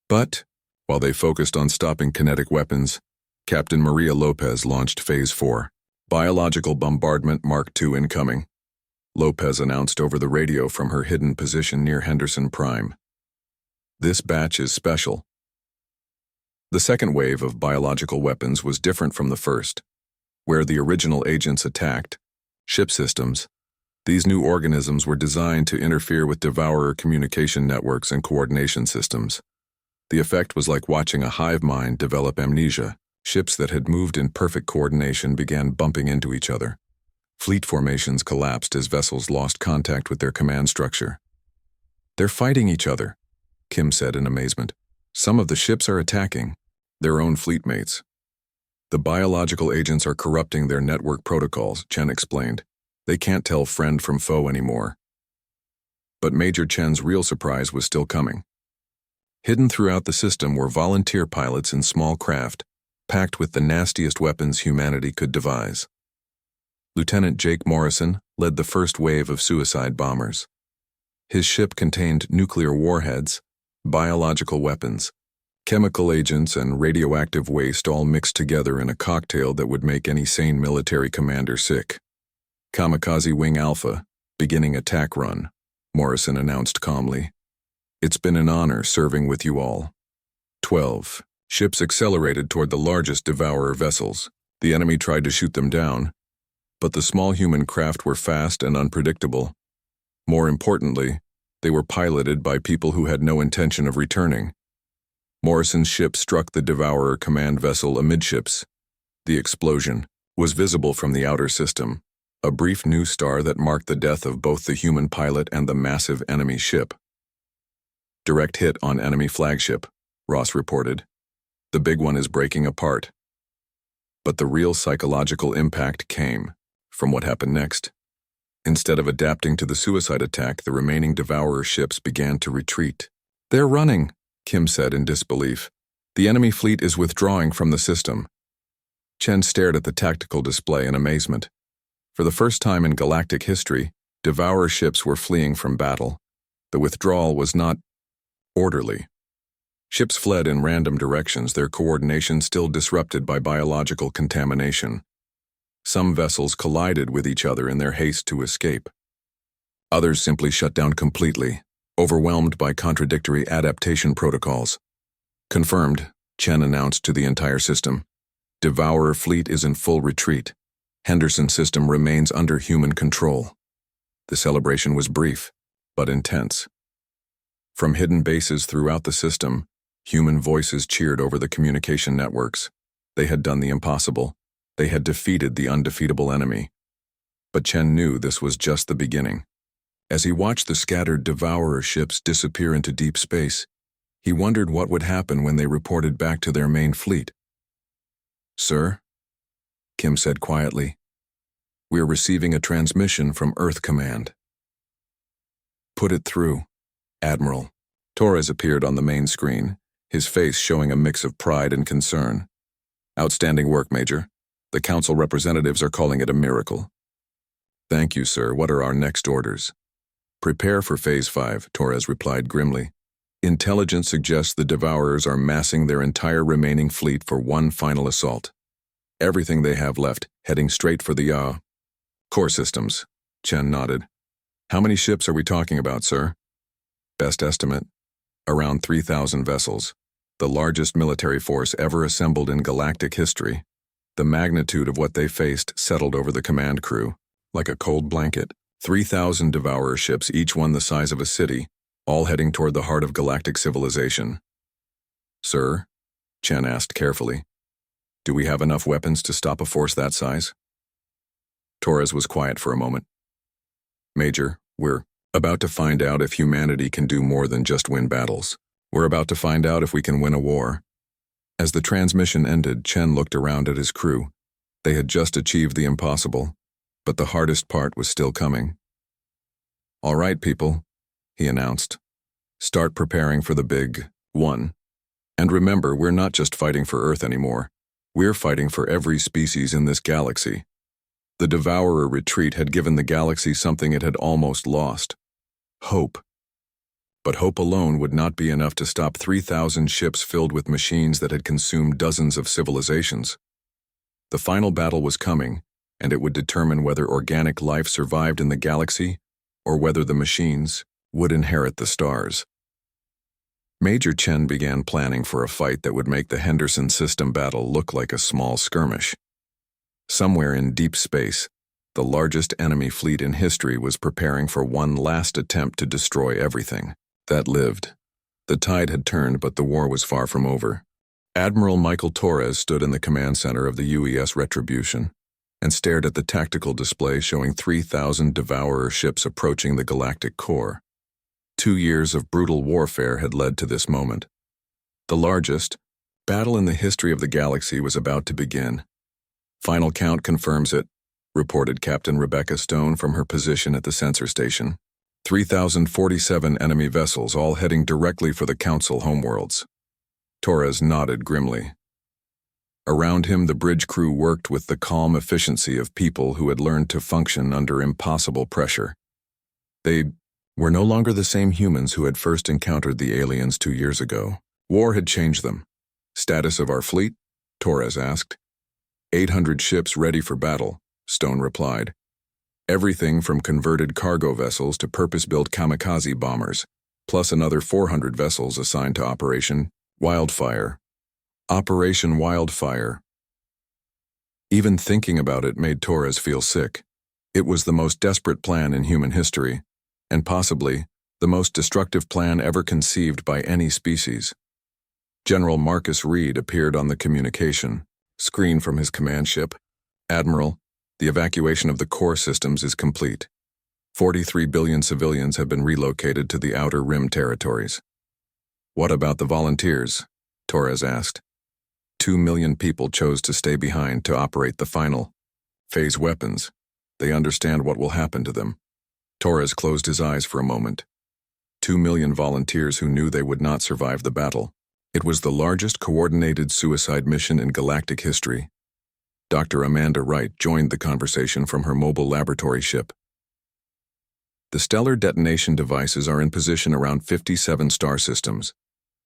S1: But, while they focused on stopping kinetic weapons, Captain Maria Lopez launched Phase 4. "Biological bombardment Mark II incoming," Lopez announced over the radio from her hidden position near Henderson Prime. "This batch is special." The second wave of biological weapons was different from the first. Where the original agents attacked, ship systems, These new organisms were designed to interfere with devourer communication networks and coordination systems. The effect was like watching a hive mind develop amnesia. Ships that had moved in perfect coordination began bumping into each other. Fleet formations collapsed as vessels lost contact with their command structure. "They're fighting each other," Kim said in amazement. "Some of the ships are attacking their own fleet mates. The biological agents are corrupting their network protocols," Chen explained. "They can't tell friend from foe anymore." But Major Chen's real surprise was still coming. Hidden throughout the system were volunteer pilots in small craft, packed with the nastiest weapons humanity could devise. Lieutenant Jake Morrison led the first wave of suicide bombers. His ship contained nuclear warheads, biological weapons, chemical agents, and radioactive waste all mixed together in a cocktail that would make any sane military commander sick. "Kamikaze Wing Alpha, beginning attack run," Morrison announced calmly. "It's been an honor serving with you all." 12. Ships accelerated toward the largest devourer vessels. The enemy tried to shoot them down, but the small human craft were fast and unpredictable. More importantly, they were piloted by people who had no intention of returning. Morrison's ship struck the devourer command vessel amidships. The explosion was visible from the outer system, a brief new star that marked the death of both the human pilot and the massive enemy ship. "Direct hit on enemy flagship," Ross reported. "The big one is breaking apart." But the real psychological impact came from what happened next. Instead of adapting to the suicide attack, the remaining devourer ships began to retreat. "They're running," Kim said in disbelief. "The enemy fleet is withdrawing from the system." Chen stared at the tactical display in amazement. For the first time in galactic history, devourer ships were fleeing from battle. The withdrawal was not orderly. Ships fled in random directions, their coordination still disrupted by biological contamination. Some vessels collided with each other in their haste to escape. Others simply shut down completely, overwhelmed by contradictory adaptation protocols. "Confirmed," Chen announced to the entire system. "Devourer fleet is in full retreat. Henderson system remains under human control." The celebration was brief, but intense. From hidden bases throughout the system, human voices cheered over the communication networks. They had done the impossible. They had defeated the undefeatable enemy. But Chen knew this was just the beginning. As he watched the scattered devourer ships disappear into deep space, he wondered what would happen when they reported back to their main fleet. "Sir," Kim said quietly, "we're receiving a transmission from Earth Command." "Put it through, Admiral." Torres appeared on the main screen, his face showing a mix of pride and concern. "Outstanding work, Major. The Council representatives are calling it a miracle." "Thank you, sir. What are our next orders?" "Prepare for Phase 5, Torres replied grimly. "Intelligence suggests the Devourers are massing their entire remaining fleet for one final assault. Everything they have left, heading straight for the core systems." Chen nodded. "How many ships are we talking about, sir?" "Best estimate, around 3,000 vessels, the largest military force ever assembled in galactic history." The magnitude of what they faced settled over the command crew, like a cold blanket. 3,000 devourer ships, each one the size of a city, all heading toward the heart of galactic civilization. "Sir," Chen asked carefully, "do we have enough weapons to stop a force that size?" Torres was quiet for a moment. "Major, we're about to find out if humanity can do more than just win battles. We're about to find out if we can win a war." As the transmission ended, Chen looked around at his crew. They had just achieved the impossible, but the hardest part was still coming. "All right, people," he announced. "Start preparing for the big one. And remember, we're not just fighting for Earth anymore. We're fighting for every species in this galaxy." The Devourer retreat had given the galaxy something it had almost lost: hope. But hope alone would not be enough to stop 3,000 ships filled with machines that had consumed dozens of civilizations. The final battle was coming, and it would determine whether organic life survived in the galaxy or whether the machines would inherit the stars. Major Chen began planning for a fight that would make the Henderson system battle look like a small skirmish. Somewhere in deep space, The largest enemy fleet in history was preparing for one last attempt to destroy everything that lived. The tide had turned, but the war was far from over. Admiral Michael Torres stood in the command center of the UES Retribution and stared at the tactical display showing 3,000 Devourer ships approaching the galactic core. 2 years of brutal warfare had led to this moment. The largest battle in the history of the galaxy was about to begin. Final count confirms it, reported Captain Rebecca Stone from her position at the sensor station. 3,047 enemy vessels, all heading directly for the Council homeworlds. Torres nodded grimly. Around him, the bridge crew worked with the calm efficiency of people who had learned to function under impossible pressure. They were no longer the same humans who had first encountered the aliens 2 years ago. War had changed them. Status of our fleet? Torres asked. 800 ships ready for battle, Stone replied. Everything from converted cargo vessels to purpose-built kamikaze bombers, plus another 400 vessels assigned to Operation Wildfire. Operation Wildfire. Even thinking about it made Torres feel sick. It was the most desperate plan in human history, and possibly the most destructive plan ever conceived by any species. General Marcus Reed appeared on the communication screen from his command ship. Admiral, the evacuation of the core systems is complete. 43 billion civilians have been relocated to the Outer Rim territories. What about the volunteers? Torres asked. 2 million people chose to stay behind to operate the final phase weapons. They understand what will happen to them. Torres closed his eyes for a moment. 2 million volunteers who knew they would not survive the battle. It was the largest coordinated suicide mission in galactic history. Dr. Amanda Wright joined the conversation from her mobile laboratory ship. The stellar detonation devices are in position around 57 star systems.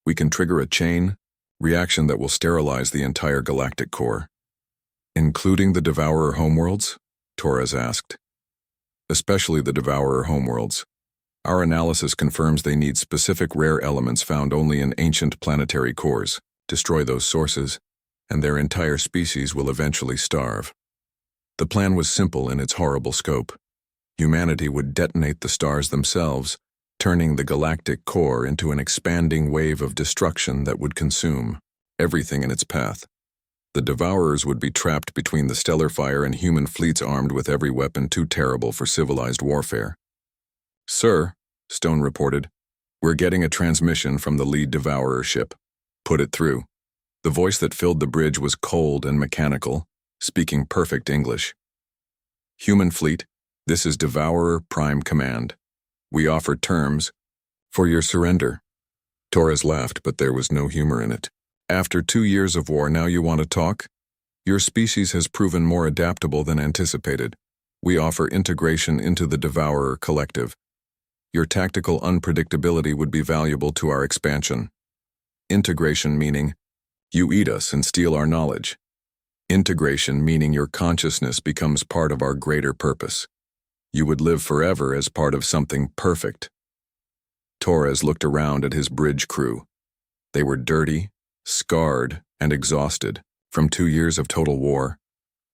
S1: We can trigger a chain reaction that will sterilize the entire galactic core. Including the Devourer homeworlds? Torres asked. Especially the Devourer homeworlds. Our analysis confirms they need specific rare elements found only in ancient planetary cores. Destroy those sources, and their entire species will eventually starve. The plan was simple in its horrible scope. Humanity would detonate the stars themselves, turning the galactic core into an expanding wave of destruction that would consume everything in its path. The Devourers would be trapped between the stellar fire and human fleets armed with every weapon too terrible for civilized warfare. Sir, Stone reported, we're getting a transmission from the lead Devourer ship. Put it through. The voice that filled the bridge was cold and mechanical, speaking perfect English. Human fleet, this is Devourer Prime Command. We offer terms for your surrender. Torres laughed, but there was no humor in it. After 2 years of war, now you want to talk? Your species has proven more adaptable than anticipated. We offer integration into the Devourer collective. Your tactical unpredictability would be valuable to our expansion. Integration meaning you eat us and steal our knowledge. Integration meaning your consciousness becomes part of our greater purpose. You would live forever as part of something perfect. Torres looked around at his bridge crew. They were dirty, scarred, and exhausted from 2 years of total war,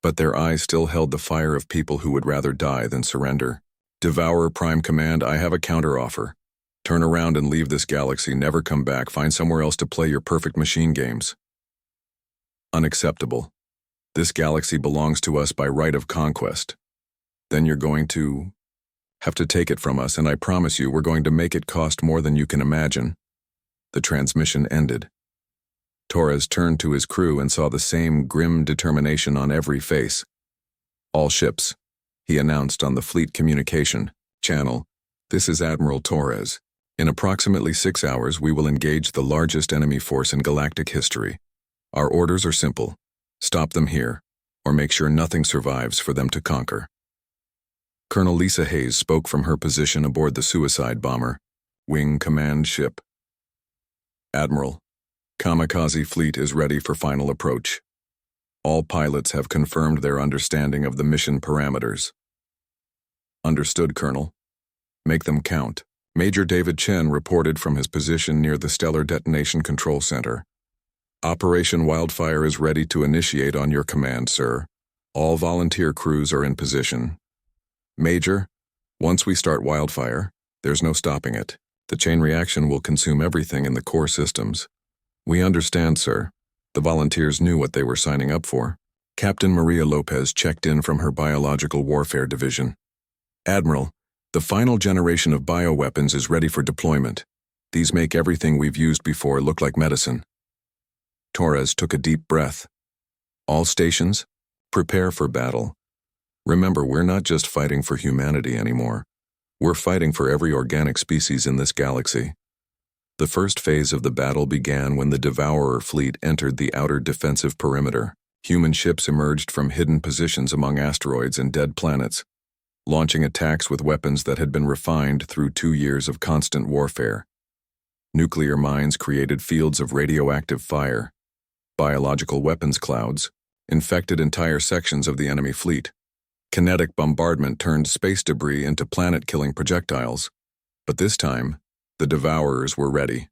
S1: but their eyes still held the fire of people who would rather die than surrender. Devourer Prime Command, I have a counteroffer. Turn around and leave this galaxy, never come back, find somewhere else to play your perfect machine games. Unacceptable. This galaxy belongs to us by right of conquest. Then you're going to have to take it from us, and I promise you we're going to make it cost more than you can imagine. The transmission ended. Torres turned to his crew and saw the same grim determination on every face. All ships, he announced on the fleet communication channel. This is Admiral Torres. In approximately 6 hours, we will engage the largest enemy force in galactic history. Our orders are simple. Stop them here, or make sure nothing survives for them to conquer. Colonel Lisa Hayes spoke from her position aboard the suicide bomber, Wing Command ship. Admiral, Kamikaze fleet is ready for final approach. All pilots have confirmed their understanding of the mission parameters. Understood, Colonel. Make them count. Major David Chen reported from his position near the Stellar Detonation Control Center. Operation Wildfire is ready to initiate on your command, sir. All volunteer crews are in position. Major, once we start wildfire, there's no stopping it. The chain reaction will consume everything in the core systems. We understand, sir. The volunteers knew what they were signing up for. Captain Maria Lopez checked in from her Biological Warfare Division. Admiral, the final generation of bioweapons is ready for deployment. These make everything we've used before look like medicine. Torres took a deep breath. All stations, prepare for battle. Remember, we're not just fighting for humanity anymore. We're fighting for every organic species in this galaxy. The first phase of the battle began when the Devourer fleet entered the outer defensive perimeter. Human ships emerged from hidden positions among asteroids and dead planets, launching attacks with weapons that had been refined through 2 years of constant warfare. Nuclear mines created fields of radioactive fire. Biological weapons clouds infected entire sections of the enemy fleet. Kinetic bombardment turned space debris into planet-killing projectiles. But this time, the Devourers were ready.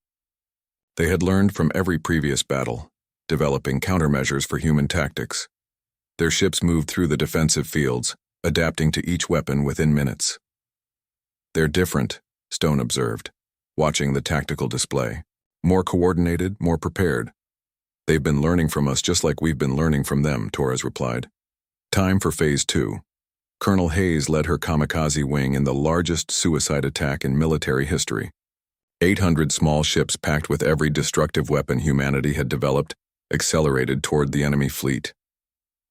S1: They had learned from every previous battle, developing countermeasures for human tactics. Their ships moved through the defensive fields, adapting to each weapon within minutes. They're different, Stone observed, watching the tactical display. More coordinated, more prepared. They've been learning from us just like we've been learning from them, Torres replied. Time for Phase 2. Colonel Hayes led her kamikaze wing in the largest suicide attack in military history. 800 small ships packed with every destructive weapon humanity had developed accelerated toward the enemy fleet.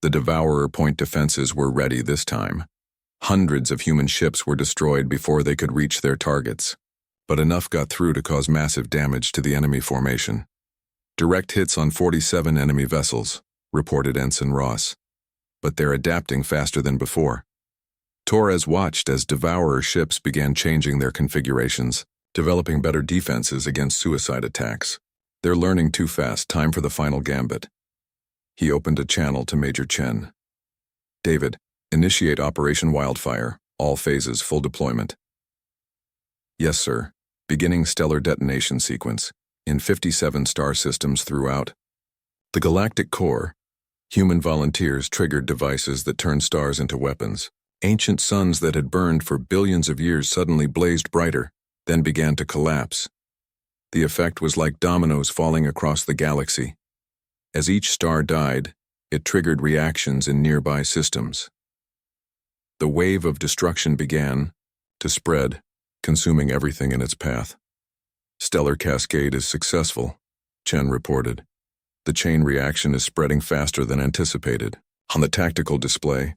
S1: The Devourer point defenses were ready this time. Hundreds of human ships were destroyed before they could reach their targets, but enough got through to cause massive damage to the enemy formation. Direct hits on 47 enemy vessels, reported Ensign Ross. But they're adapting faster than before. Torres watched as Devourer ships began changing their configurations, developing better defenses against suicide attacks. They're learning too fast. Time for the final gambit. He opened a channel to Major Chen. David, initiate Operation Wildfire, all phases full deployment. Yes, sir. Beginning stellar detonation sequence, in 57 star systems throughout. The galactic core, human volunteers triggered devices that turned stars into weapons. Ancient suns that had burned for billions of years suddenly blazed brighter, then began to collapse. The effect was like dominoes falling across the galaxy. As each star died, it triggered reactions in nearby systems. The wave of destruction began to spread, consuming everything in its path. Stellar cascade is successful, Chen reported. The chain reaction is spreading faster than anticipated. On the tactical display,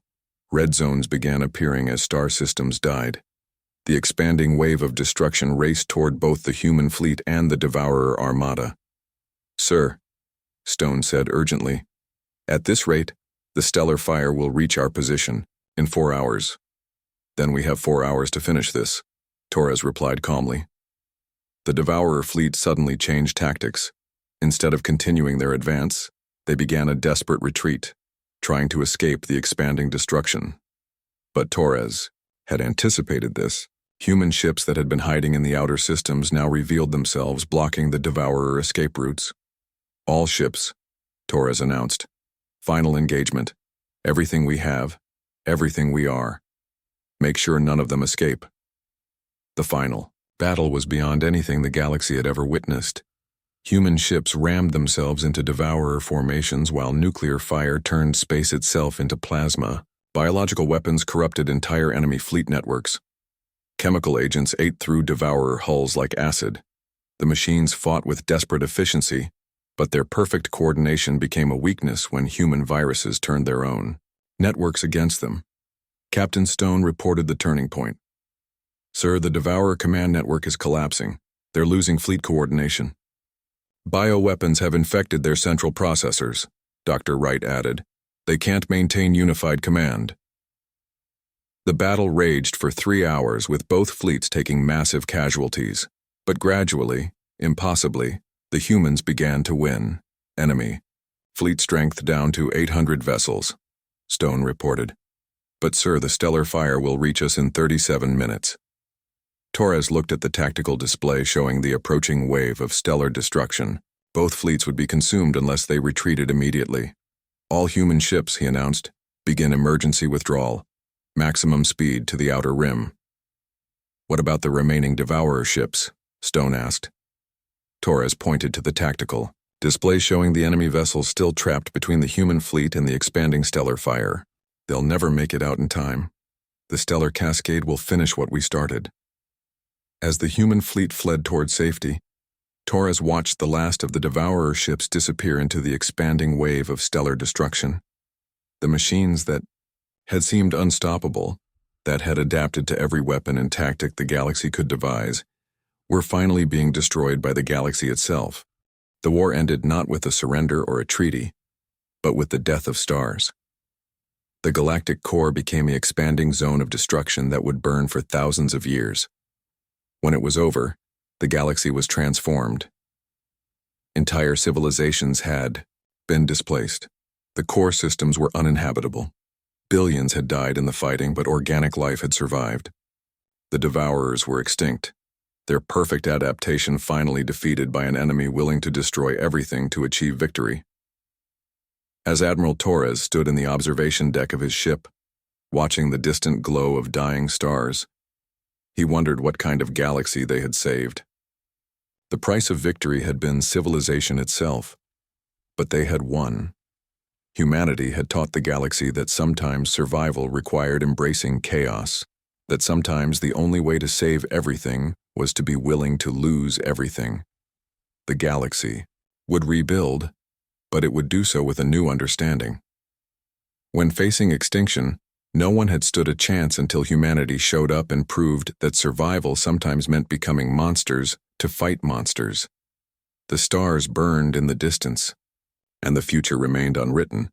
S1: red zones began appearing as star systems died. The expanding wave of destruction raced toward both the human fleet and the Devourer armada. Sir, Stone said urgently, at this rate, the stellar fire will reach our position in 4 hours. Then we have 4 hours to finish this, Torres replied calmly. The Devourer fleet suddenly changed tactics. Instead of continuing their advance, they began a desperate retreat, trying to escape the expanding destruction. But Torres had anticipated this. Human ships that had been hiding in the outer systems now revealed themselves, blocking the Devourer escape routes. All ships, Torres announced. Final engagement. Everything we have, everything we are. Make sure none of them escape. The final battle was beyond anything the galaxy had ever witnessed. Human ships rammed themselves into Devourer formations while nuclear fire turned space itself into plasma. Biological weapons corrupted entire enemy fleet networks. Chemical agents ate through Devourer hulls like acid. The machines fought with desperate efficiency, but their perfect coordination became a weakness when human viruses turned their own networks against them. Captain Stone reported the turning point. Sir, the Devourer command network is collapsing. They're losing fleet coordination. Bioweapons have infected their central processors, Dr. Wright added. They can't maintain unified command. The battle raged for 3 hours with both fleets taking massive casualties. But gradually, impossibly, the humans began to win. Enemy. Fleet strength down to 800 vessels, Stone reported. But sir, the stellar fire will reach us in 37 minutes. Torres looked at the tactical display showing the approaching wave of stellar destruction. Both fleets would be consumed unless they retreated immediately. All human ships, he announced, begin emergency withdrawal. Maximum speed to the outer rim. What about the remaining Devourer ships? Stone asked. Torres pointed to the tactical display showing the enemy vessels still trapped between the human fleet and the expanding stellar fire. They'll never make it out in time. The stellar cascade will finish what we started. As the human fleet fled toward safety, Torres watched the last of the Devourer ships disappear into the expanding wave of stellar destruction. The machines that had seemed unstoppable, that had adapted to every weapon and tactic the galaxy could devise, were finally being destroyed by the galaxy itself. The war ended not with a surrender or a treaty, but with the death of stars. The galactic core became an expanding zone of destruction that would burn for thousands of years. When it was over, the galaxy was transformed. Entire civilizations had been displaced. The core systems were uninhabitable. Billions had died in the fighting, but organic life had survived. The Devourers were extinct, their perfect adaptation finally defeated by an enemy willing to destroy everything to achieve victory. As Admiral Torres stood in the observation deck of his ship, watching the distant glow of dying stars, he wondered what kind of galaxy they had saved. The price of victory had been civilization itself, but they had won. Humanity had taught the galaxy that sometimes survival required embracing chaos, that sometimes the only way to save everything was to be willing to lose everything. The galaxy would rebuild, but it would do so with a new understanding. When facing extinction, no one had stood a chance until humanity showed up and proved that survival sometimes meant becoming monsters to fight monsters. The stars burned in the distance, and the future remained unwritten.